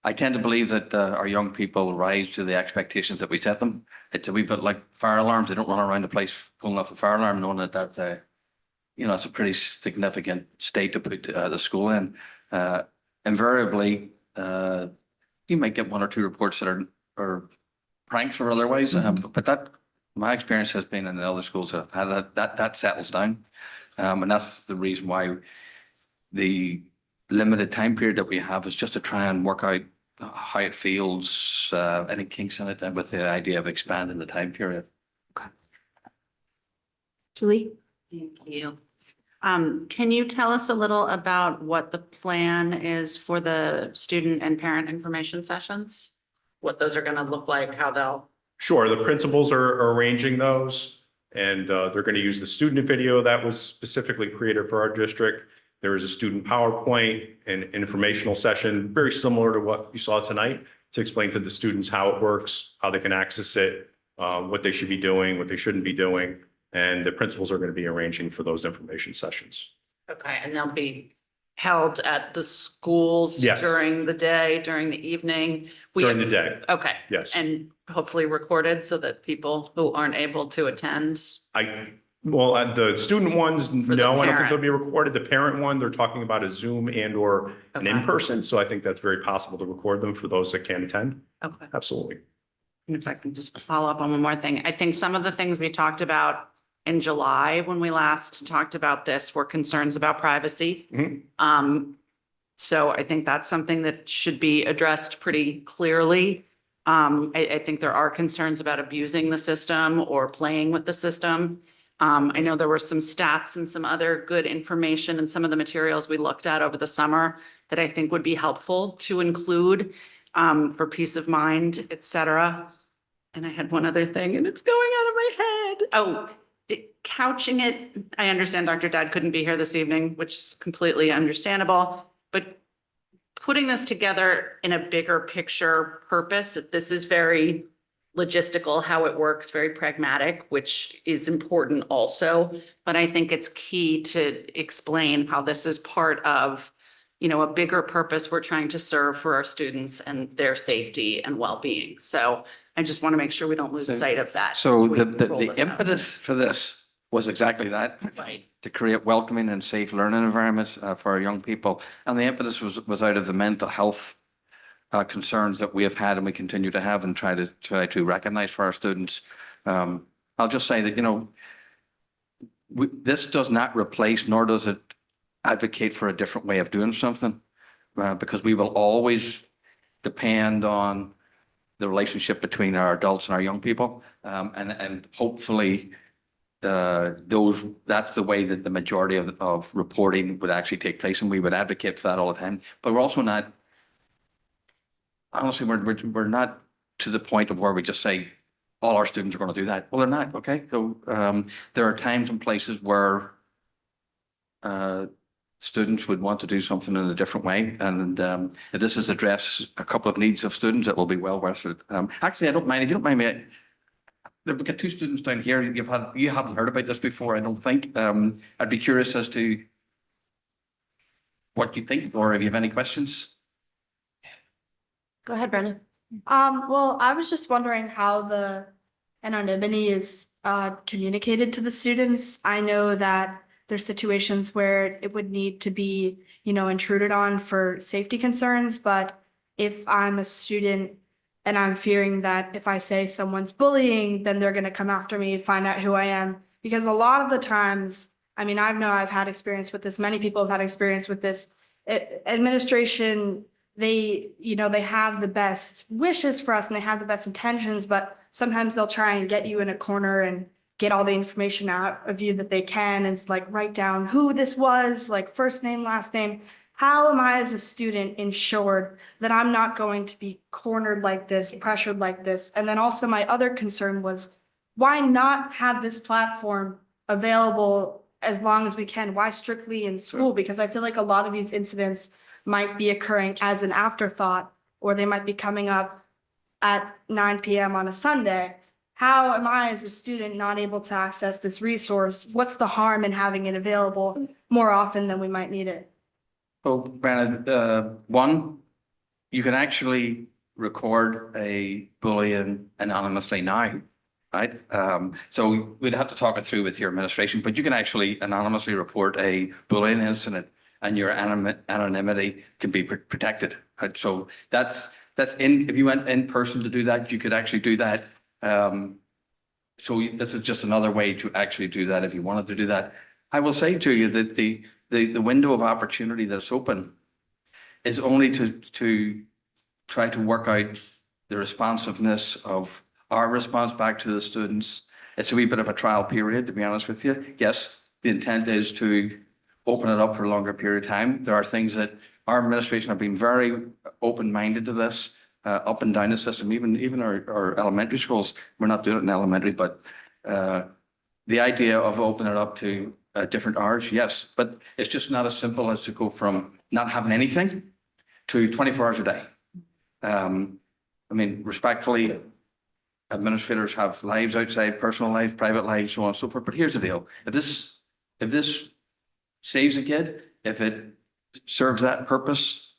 I tend to believe that our young people rise to the expectations that we set them. It's a wee bit like fire alarms. They don't run around the place pulling off the fire alarm, knowing that it's a pretty significant state to put the school in. Invariably, you might get 1 or 2 reports that are pranks or otherwise, but that my experience has been in the other schools that have had that settles down, and that's the reason why the limited time period that we have is just to try and work out how it feels, any kinks in it, and with the idea of expanding the time period. Julie? Thank you. Can you tell us a little about what the plan is for the student and parent information sessions? What those are going to look like, how they'll. Sure, the principals are arranging those, and they're going to use the student video that was specifically created for our district. There is a student PowerPoint and informational session, very similar to what you saw tonight, to explain to the students how it works, how they can access it, what they should be doing, what they shouldn't be doing. And the principals are going to be arranging for those information sessions. Okay, and they'll be held at the schools Yes. during the day, during the evening? During the day, Okay. yes. And hopefully recorded so that people who aren't able to attend. The student ones, the no, I don't think parent. they'll be recorded. The parent one, they're talking about a Zoom and or an Okay. in-person. So I think that's very possible to record them for those that can't attend. Okay. Absolutely. And if I can just follow up on one more thing, I think some of the things we talked about in July, when we last talked about this, were concerns about privacy. Mhm. So I think that's something that should be addressed pretty clearly. I think there are concerns about abusing the system or playing with the system. I know there were some stats and some other good information in some of the materials we looked at over the summer that I think would be helpful to include for peace of mind, et cetera. And I had one other thing and it's going out of my head. Oh, couching it. I understand Dr. Dad couldn't be here this evening, which is completely understandable, but putting this together in a bigger picture purpose, this is very logistical, how it works, very pragmatic, which is important also. But I think it's key to explain how this is part of, a bigger purpose we're trying to serve for our students and their safety and well-being. So I just want to make sure we don't lose sight of that. So as we the roll this out. impetus for this was exactly that. Right. To create welcoming and safe learning environments for our young people. And the impetus was out of the mental health concerns that we have had and we continue to have and try to recognize for our students. I'll just say that, this does not replace, nor does it advocate for a different way of doing something, because we will always depend on the relationship between our adults and our young people. And hopefully, that's the way that the majority of reporting would actually take place, and we would advocate for that all the time. But we're also not, honestly, we're not to the point of where we just say all our students are going to do that. Well, they're not. Okay, so there are times and places where students would want to do something in a different way, and if this is address a couple of needs of students, it will be well worth it. Actually, I don't mind. If you don't mind me. We've got 2 students down here. You haven't heard about this before, I don't think. I'd be curious as to what you think, or if you have any questions. Go ahead, Brenna. Well, I was just wondering how the anonymity is communicated to the students. I know that there's situations where it would need to be, intruded on for safety concerns. But if I'm a student and I'm fearing that if I say someone's bullying, then they're going to come after me, find out who I am. Because a lot of the times, I mean, I've had experience with this. Many people have had experience with this. Administration, they have the best wishes for us and they have the best intentions, but sometimes they'll try and get you in a corner and get all the information out of you that they can. And it's like, write down who this was, like first name, last name. How am I as a student ensured that I'm not going to be cornered like this, pressured like this? And then also my other concern was, why not have this platform available as long as we can? Why strictly in school? Because I feel like a lot of these incidents might be occurring as an afterthought, or they might be coming up at 9 p.m. on a Sunday. How am I as a student not able to access this resource? What's the harm in having it available more often than we might need it? Well, Brandon, one, you can actually record a bullying anonymously now, right? So we'd have to talk it through with your administration, but you can actually anonymously report a bullying incident and your anonymity can be protected. So that's if you went in person to do that, you could actually do that. So this is just another way to actually do that if you wanted to do that. I will say to you that the window of opportunity that's open is only to try to work out the responsiveness of our response back to the students. It's a wee bit of a trial period, to be honest with you. Yes, the intent is to open it up for a longer period of time. There are things that our administration have been very open-minded to this, up and down the system, even our elementary schools. We're not doing it in elementary, but the idea of opening it up to different hours, yes, but it's just not as simple as to go from not having anything to 24 hours a day. I mean, respectfully, administrators have lives outside, personal life, private lives, so on and so forth. But here's the deal: if this saves a kid, if it serves that purpose,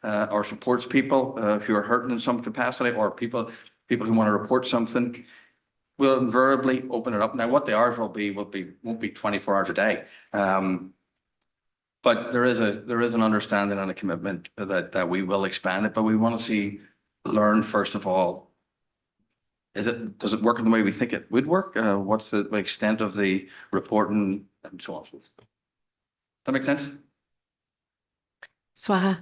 or supports people who are hurting in some capacity, or people who want to report something, we'll invariably open it up. Now, what the hours won't be 24 hours a day. But there is an understanding and a commitment that we will expand it, but we want to learn first of all, does it work in the way we think it would work? What's the extent of the reporting and so on? Does that make sense? Swaha.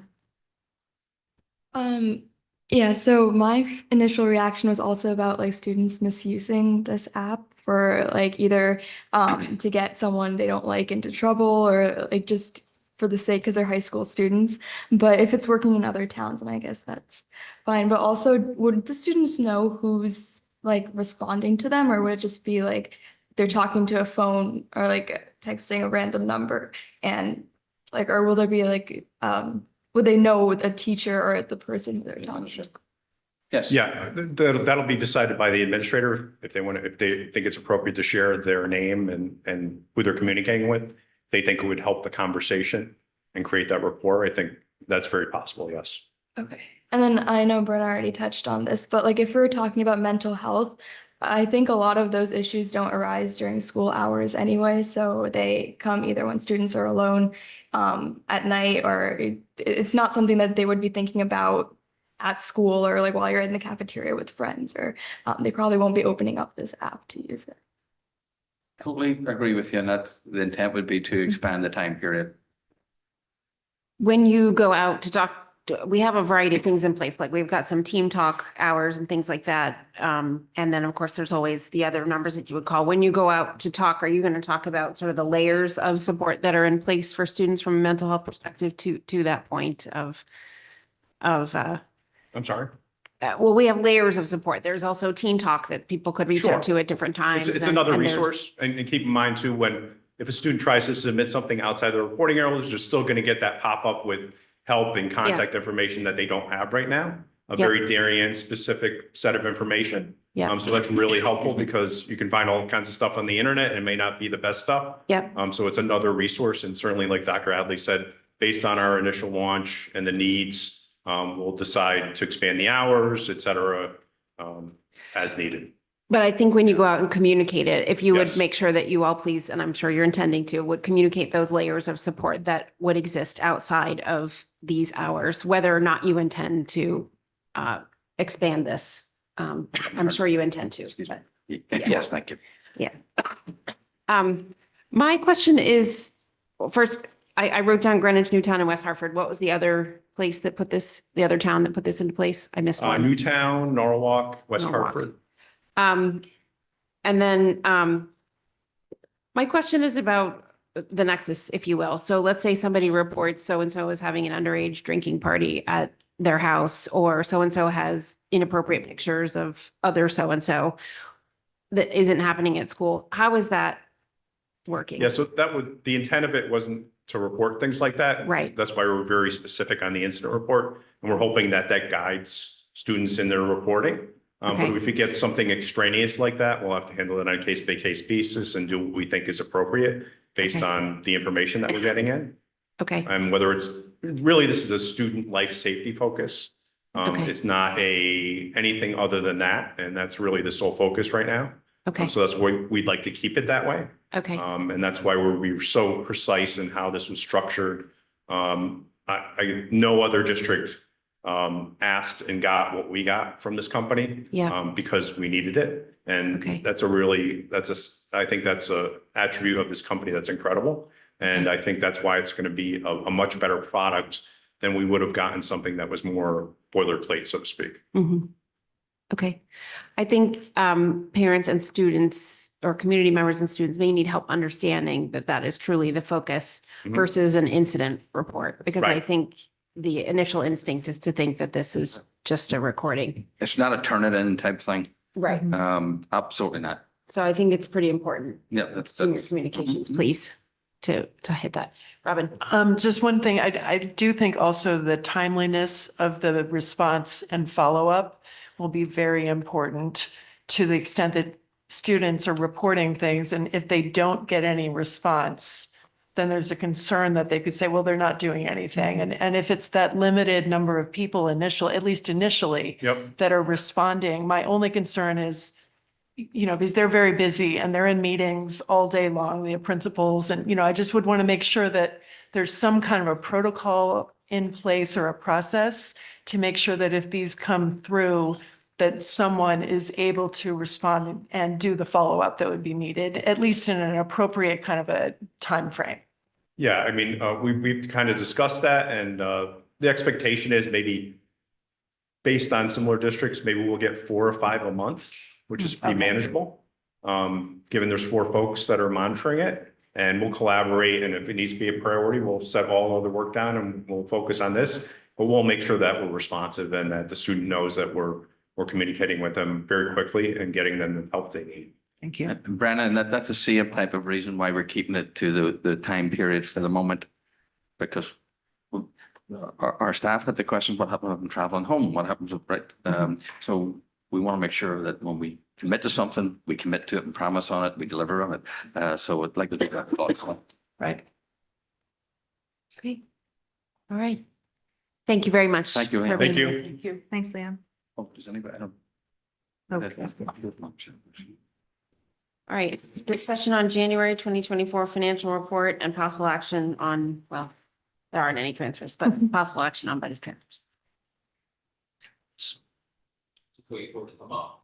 Yeah, so my initial reaction was also about like students misusing this app for like either to get someone they don't like into trouble, or like just for the sake because they're high school students. But if it's working in other towns, then I guess that's fine. But also, would the students know who's like responding to them, or would it just be like they're talking to a phone or like texting a random number, and like, or will there be like would they know a teacher or the person who they're talking to? Yes. Yeah, that'll be decided by the administrator if they think it's appropriate to share their name and who they're communicating with. If they think it would help the conversation and create that rapport, I think that's very possible, yes. Okay. And then I know Brenna already touched on this, but like if we're talking about mental health, I think a lot of those issues don't arise during school hours anyway. So they come either when students are alone at night, or it's not something that they would be thinking about at school or like while you're in the cafeteria with friends, or they probably won't be opening up this app to use it. Totally agree with you. And that's the intent would be to expand the time period. When you go out to talk, we have a variety of things in place. Like we've got some team talk hours and things like that. And then of course, there's always the other numbers that you would call. When you go out to talk, are you going to talk about sort of the layers of support that are in place for students from a mental health perspective to that point of I'm sorry? well, we have layers of support. There's also teen talk that people could reach Sure. out to at different times. It's and- another and there's- resource, and keep in mind too, if a student tries to submit something outside the reporting hours, they're still going to get that pop-up with help and contact information that they don't have right now. A very Darien specific set of information. Yeah. So that's really helpful because you can find all kinds of stuff on the internet and it may not be the best stuff. Yep. So it's another resource, and certainly like Dr. Adley said, based on our initial launch and the needs, we'll decide to expand the hours, et cetera, as needed. But I think when you go out and communicate it, if you would Yes. make sure that you all please, and I'm sure you're intending to, would communicate those layers of support that would exist outside of these hours, whether or not you intend to expand this. I'm sure you intend to, Excuse me. but Yes, thank you. my question is, well, first, I wrote down Greenwich, Newtown, and West Hartford. What was the other place that put this, the other town that put this into place? I missed one. Newtown, Norwalk, West Norwalk. Hartford. And then, my question is about the nexus, if you will. So let's say somebody reports so-and-so is having an underage drinking party at their house, or so-and-so has inappropriate pictures of other so-and-so that isn't happening at school. How is that working? Yeah, so that would, the intent of it wasn't to report things like that. Right. That's why we're very specific on the incident report, and we're hoping that that guides students in their reporting. But Okay. if we get something extraneous like that, we'll have to handle it on a case-by-case basis and do what we think is appropriate based Okay. on the information that we're getting in. Okay, And whether it's, really, this is a student life safety focus. Okay. It's not anything other than that, and that's really the sole focus right now. okay, So that's why we'd like to keep it that way. okay, And that's why we were so precise in how this was structured. No other district asked and got what we got from this company. Yeah. Because we needed it. And Okay. I think that's a attribute of this company that's incredible. And I think that's why it's going to be a much better product than we would have gotten something that was more boilerplate, so to speak. mhm. Okay. I think parents and students or community members and students may need help understanding that that is truly the focus Mhm. versus an incident report, because I Right. think the initial instinct is to think that this is just a recording. It's not a turn it in type thing. Right. Absolutely not. So I think it's pretty important Yeah, that's, in your communications, please, to hit that. Robin? Just one thing, I do think also the timeliness of the response and follow-up will be very important to the extent that students are reporting things, and if they don't get any response, then there's a concern that they could say, well, they're not doing anything. And if it's that limited number of people at least initially, Yep. that are responding, my only concern is, because they're very busy and they're in meetings all day long, the principals, and, I just would want to make sure that there's some kind of a protocol in place or a process to make sure that if these come through, that someone is able to respond and do the follow-up that would be needed, at least in an appropriate kind of a time frame. Yeah, I mean, we've kind of discussed that, and the expectation is maybe based on similar districts, maybe we'll get 4 or 5 a month, which is pretty Okay. manageable. Given there's 4 folks that are monitoring it, and we'll collaborate, and if it needs to be a priority, we'll set all other work down and we'll focus on this. But we'll make sure that we're responsive and that the student knows that we're communicating with them very quickly and getting them the help they need. Thank you. Brennan, that's the same type of reason why we're keeping it to the time period for the moment. Because our staff had the question, what happens if I'm traveling home? What happens if, right? So we want to make sure that when we commit to something, we commit to it and promise on it, we deliver on it. So I'd like to do that thoughtfully. Right. Okay. All right. Thank you very much. Thank you, for Ann. being Thank you. here. Thank you. Thanks, Liam. Oh, does anybody? I don't. Okay. All right, discussion on January 2024 financial report and possible action on, well, there aren't any transfers, but possible action on budget transfers. Wait for it to come up.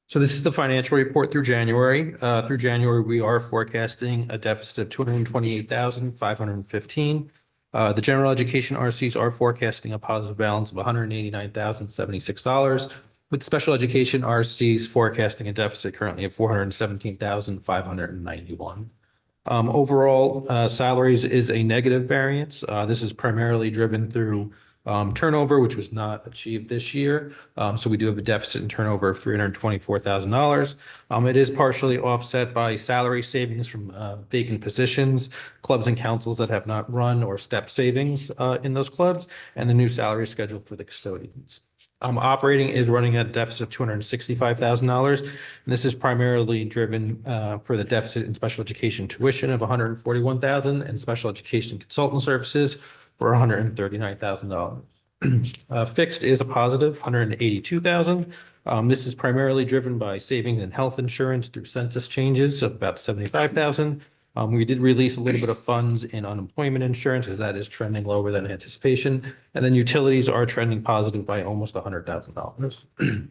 So this is the financial report through January. Through January, we are forecasting a deficit of 228,515. The general education RCs are forecasting a positive balance of $189,076, with special education RCs forecasting a deficit currently of $417,591. Overall, salaries is a negative variance. This is primarily driven through turnover, which was not achieved this year. So we do have a deficit in turnover of $324,000. It is partially offset by salary savings from vacant positions, clubs and councils that have not run, or step savings in those clubs, and the new salary schedule for the custodians. Operating is running at a deficit of $265,000. And this is primarily driven for the deficit in special education tuition of $141,000 and special education consultant services for $139,000. Fixed is a positive $182,000. This is primarily driven by savings in health insurance through census changes of about $75,000. We did release a little bit of funds in unemployment insurance as that is trending lower than anticipation. And then utilities are trending positive by almost $100,000.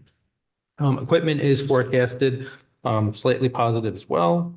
Equipment is forecasted slightly positive as well.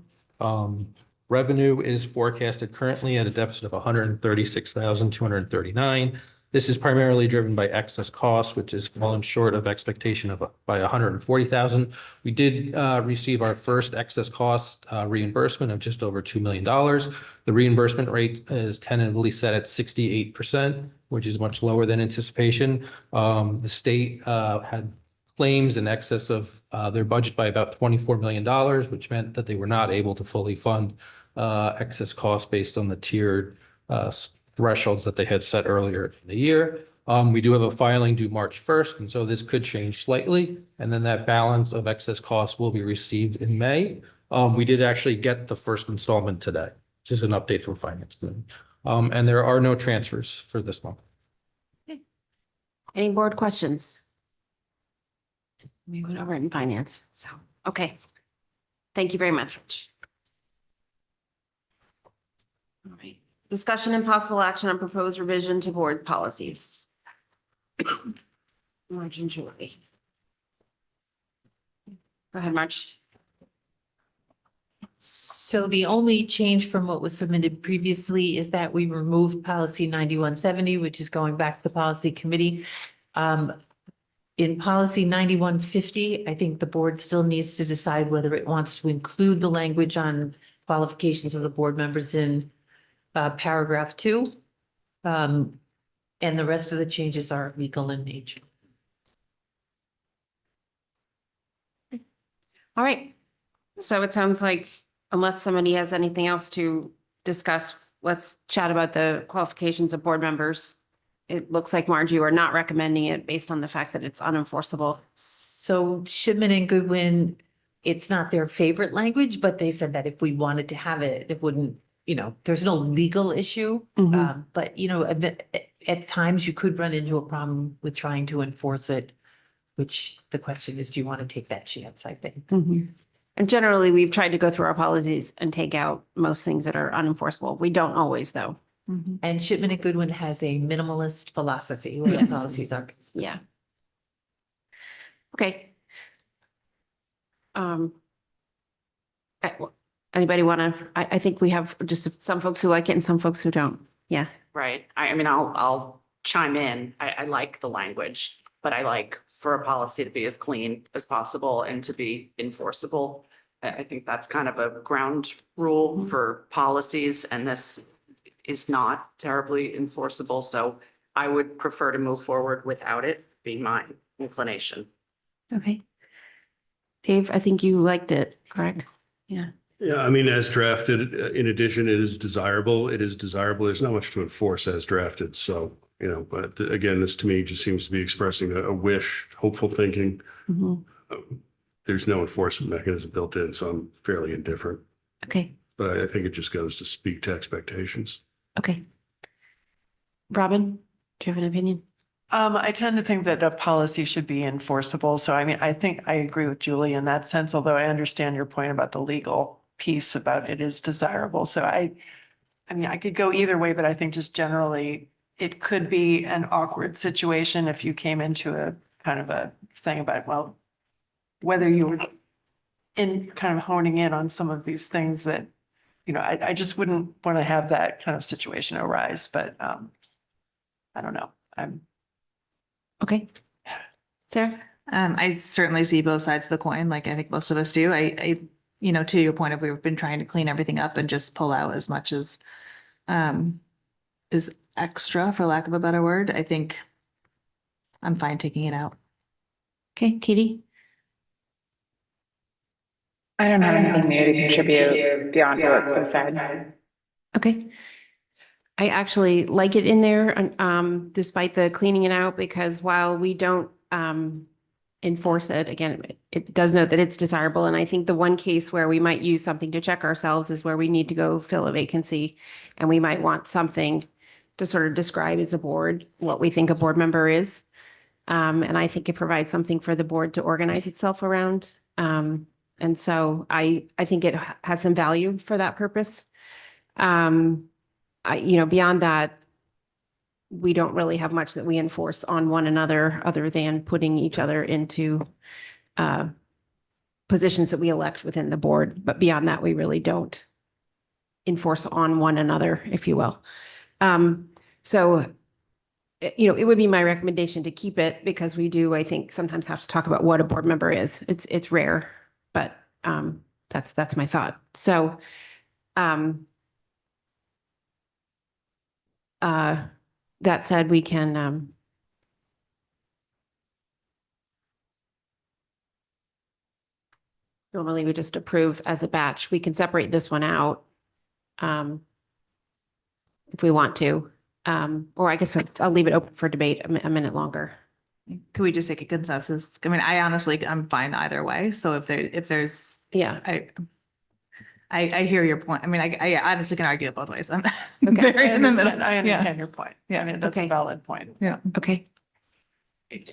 Revenue is forecasted currently at a deficit of $136,239. This is primarily driven by excess costs, which is fallen short of expectation of by $140,000. We did receive our first excess cost reimbursement of just over $2 million. The reimbursement rate is tentatively set at 68%, which is much lower than anticipation. The state had claims in excess of their budget by about $24 million, which meant that they were not able to fully fund excess costs based on the tiered thresholds that they had set earlier in the year. We do have a filing due March 1st, and so this could change slightly. And then that balance of excess costs will be received in May. We did actually get the first installment today, which is an update from Finance Committee. And there are no transfers for this month. Any board questions? We went over it in finance, so, okay. Thank you very much. All right. Discussion and possible action on proposed revision to board policies. March and Julie. Go ahead, March. So the only change from what was submitted previously is that we removed policy 9170, which is going back to the policy committee. In policy 9150, I think the board still needs to decide whether it wants to include the language on qualifications of the board members in paragraph 2. And the rest of the changes are legal in nature. All right. So it sounds like unless somebody has anything else to discuss, let's chat about the qualifications of board members. It looks like, Marge, you are not recommending it based on the fact that it's unenforceable. So Shipman and Goodwin, it's not their favorite language, but they said that if we wanted to have it, it wouldn't, there's no legal issue. But, at times you could run into a problem with trying to enforce it, which the question is, do you want to take that chance, I think. And generally, we've tried to go through our policies and take out most things that are unenforceable. We don't always, though. And Shipman and Goodwin has a minimalist philosophy where the Yes. policies are concerned. Yeah. Okay. Anybody want to, I think we have just some folks who like it and some folks who don't. Yeah. Right. I mean, I'll chime in. I like the language, but I like for a policy to be as clean as possible and to be enforceable. I think that's kind of a ground rule for policies, and this is not terribly enforceable. So I would prefer to move forward without it, being my inclination. Okay. Dave, I think you liked it, correct? Yeah. Yeah, I mean, as drafted, in addition, it is desirable. It is desirable. There's not much to enforce as drafted. So, but again, this to me just seems to be expressing a wish, hopeful thinking. There's no enforcement mechanism built in, so I'm fairly indifferent. Okay. But I think it just goes to speak to expectations. Okay. Robin, do you have an opinion? I tend to think that a policy should be enforceable. So I mean, I think I agree with Julie in that sense, although I understand your point about the legal piece about it is desirable. So I mean, I could go either way, but I think just generally it could be an awkward situation if you came into a kind of a thing about, well, whether you were in kind of honing in on some of these things that, I just wouldn't want to have that kind of situation arise, but I don't know. Okay. Sarah? I certainly see both sides of the coin, like I think most of us do. I to your point of we've been trying to clean everything up and just pull out as much as is extra, for lack of a better word. I think I'm fine taking it out. Okay, Katie? I don't have anything new to contribute beyond what's been said. Okay. I actually like it in there, despite the cleaning it out, because while we don't enforce it. Again, it does note that it's desirable. And I think the one case where we might use something to check ourselves is where we need to go fill a vacancy. And we might want something to sort of describe as a board, what we think a board member is. And I think it provides something for the board to organize itself around. And so I think it has some value for that purpose. Beyond that, we don't really have much that we enforce on one another other than putting each other into positions that we elect within the board. But beyond that, we really don't enforce on one another, if you will. It would be my recommendation to keep it because we do, I think, sometimes have to talk about what a board member is. It's rare, but that's my thought. So that said, we can normally we just approve as a batch. We can separate this one out if we want to. Or I guess I'll leave it open for debate a minute longer. Could we just take a consensus? I mean, I'm fine either way. So if there's, Yeah. I hear your point. I mean, I honestly can argue it both ways. I'm Okay. very in the middle. I Yeah. understand your point. Yeah. I mean, that's a Okay. valid point. Yeah. Okay.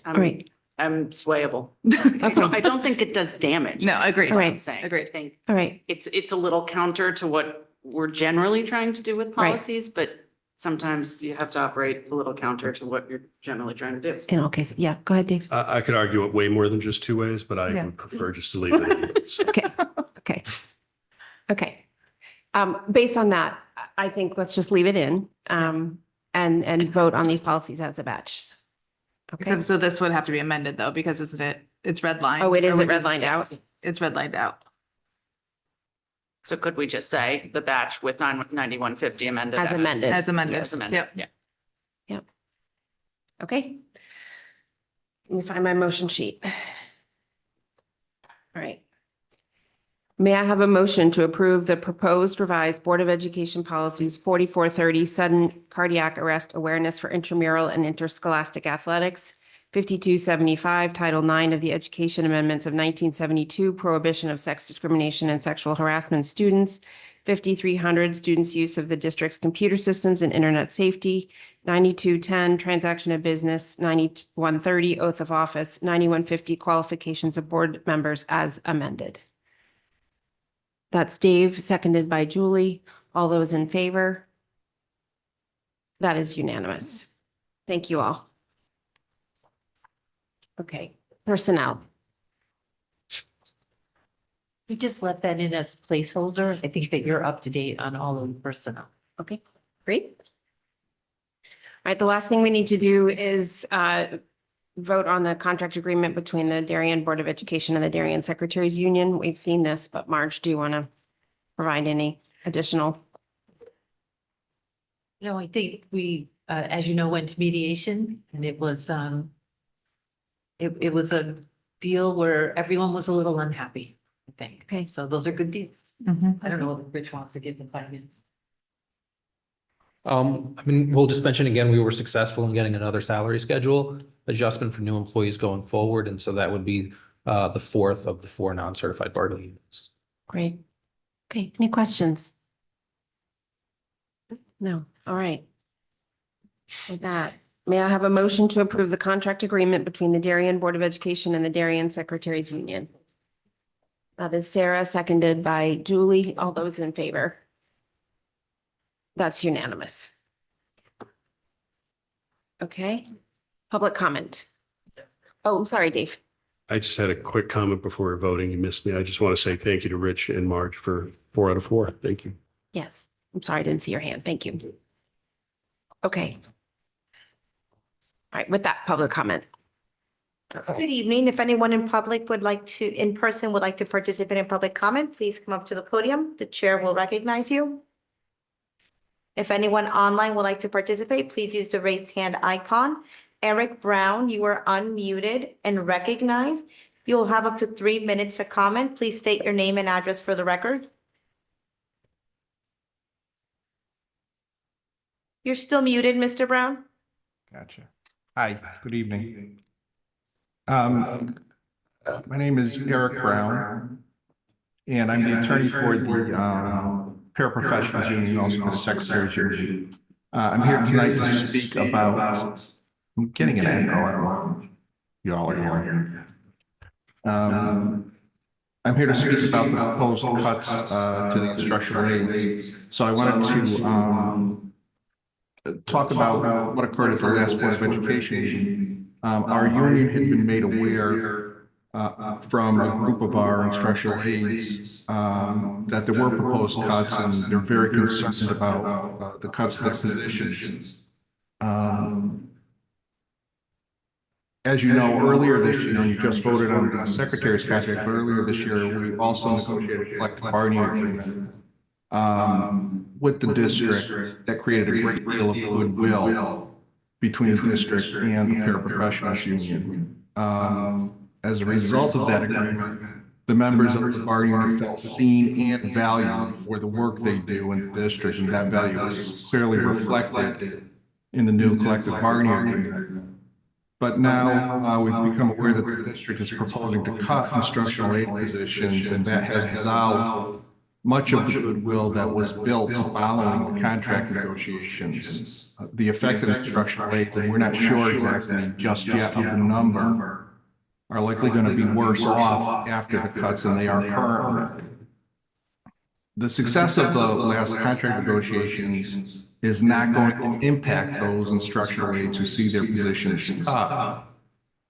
All right. I'm swayable. Okay. I don't think it does damage. No, agreed. That's what I'm Right. saying. Agreed. I think All right. it's a little counter to what we're generally trying to do with Right. policies, but sometimes you have to operate a little counter to what you're generally trying to do. In all cases. Yeah. Go ahead, Dave. I could argue it way more than just two ways, but I Yeah. would prefer just to leave it in. So, Okay. Okay. Okay. Based on that, I think let's just leave it in and vote on these policies as a batch. Okay. So this would have to be amended though, because isn't it, it's redlined. Oh, it is Or we it just- redlined out? yes, It's redlined out. So could we just say the batch with 9150 amended? As amended. As amended. As amended, Yep. yeah. Okay. Let me find my motion sheet. All right. May I have a motion to approve the proposed revised Board of Education policies 4430 sudden cardiac arrest awareness for intramural and interscholastic athletics, 5275 Title IX of the Education Amendments of 1972 prohibition of sex discrimination and sexual harassment of students, 5300 students' use of the district's computer systems and internet safety, 9210 transaction of business, 9130 oath of office, 9150 qualifications of board members as amended. That's Dave, seconded by Julie. All those in favor? That is unanimous. Thank you all. Okay, personnel. We just left that in as placeholder. I think that you're up to date on all of the personnel. Okay, great. All right, the last thing we need to do is vote on the contract agreement between the Darien Board of Education and the Darien Secretaries Union. We've seen this, but Marge, do you want to provide any additional? No, I think we, as you know, went to mediation and it was a deal where everyone was a little unhappy, I think. Okay. So those are good deals. Mhm. I don't know if Rich wants to give the finance. We'll just mention again, we were successful in getting another salary schedule adjustment for new employees going forward. And so that would be the fourth of the 4 non-certified bargaining units. Great. Okay, any questions? No, all right. With that, may I have a motion to approve the contract agreement between the Darien Board of Education and the Darien Secretaries Union? That is Sarah, seconded by Julie. All those in favor? That's unanimous. Okay, public comment. Oh, I'm sorry, Dave. I just had a quick comment before we're voting. You missed me. I just want to say thank you to Rich and Marge for 4 out of 4. Thank you. Yes, I'm sorry, I didn't see your hand. Thank you. Okay. All right, with that, public comment. Good evening. If anyone in public would like to, in person, would like to participate in public comment, please come up to the podium. The chair will recognize you. If anyone online would like to participate, please use the raised hand icon. Eric Brown, you are unmuted and recognized. You'll have up to 3 minutes to comment. Please state your name and address for the record. You're still muted, Mr. Brown. Gotcha. Hi, good evening. My name is Eric Brown, and I'm the attorney for the paraprofessionals union, also for the secretaries union. I'm here tonight to speak about, I'm getting an echo, I don't know if y'all are hearing. I'm here to speak about the proposed cuts to the instructional aides. So I wanted to talk about what occurred at the last Board of Education meeting. Our union had been made aware from a group of our instructional aides that there were proposed cuts, and they're very concerned about the cuts to the positions. As you know, earlier this year, and you just voted on the secretary's contract, but earlier this year, we also negotiated a collective bargaining agreement with the district that created a great deal of goodwill between the district and the paraprofessionals union. As a result of that agreement, the members of the bargaining unit felt seen and valued for the work they do in the district, and that value was clearly reflected in the new collective bargaining agreement. But now we've become aware that the district is proposing to cut instructional aid positions, and that has dissolved much of the goodwill that was built following the contract negotiations. The affected instructional aid, and we're not sure exactly just yet of the number, are likely going to be worse off after the cuts than they are currently. The success of the last contract negotiations is not going to impact those instructional aides who see their positions cut.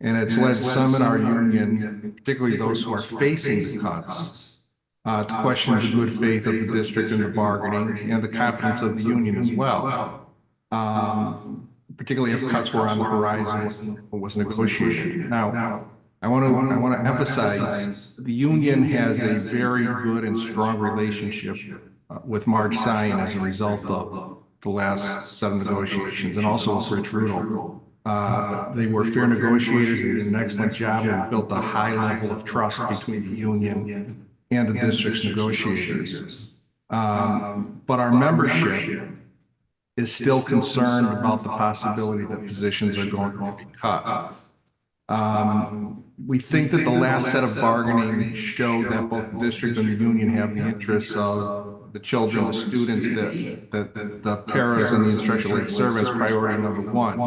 And it's led some in our union, particularly those who are facing the cuts, to question the good faith of the district in the bargaining and the competence of the union as well. Particularly if cuts were on the horizon or was negotiated. Now, I want to emphasize the union has a very good and strong relationship with Marge Sion as a result of the last 7 negotiations, and also with Rich Rudel. They were fair negotiators. They did an excellent job and built a high level of trust between the union and the district's negotiators. But our membership is still concerned about the possibility that positions are going to be cut. We think that the last set of bargaining showed that both the district and the union have the interests of the children, the students, that the paras and the instructional aid serve as priority number 1.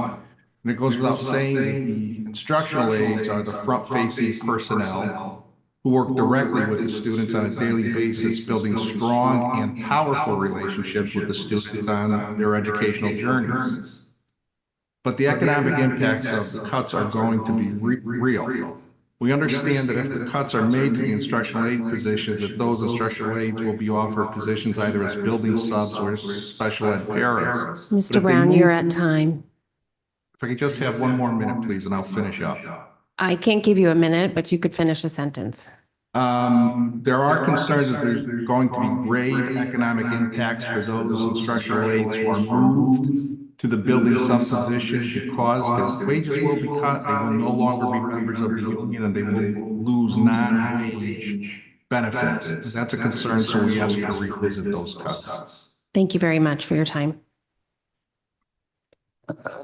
And it goes without saying that the instructional aides are the front-facing personnel who work directly with the students on a daily basis, building strong and powerful relationships with the students on their educational journeys. But the economic impacts of the cuts are going to be real. We understand that if the cuts are made to the instructional aid positions, that those instructional aides will be offered positions either as building subs or as special ed paras. Mr. Brown, you're at time. If I could just have one more minute, please, and I'll finish up. I can't give you a minute, but you could finish a sentence. There are concerns that there's going to be grave economic impacts for those instructional aides who are moved to the building sub position because their wages will be cut. They will no longer be members of the union, and they will lose non-wage benefits. That's a concern, so we ask you to revisit those cuts. Thank you very much for your time.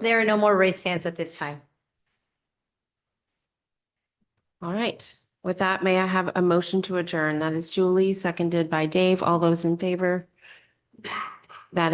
There are no more raised hands at this time. All right. With that, may I have a motion to adjourn? That is Julie, seconded by Dave. All those in favor? That is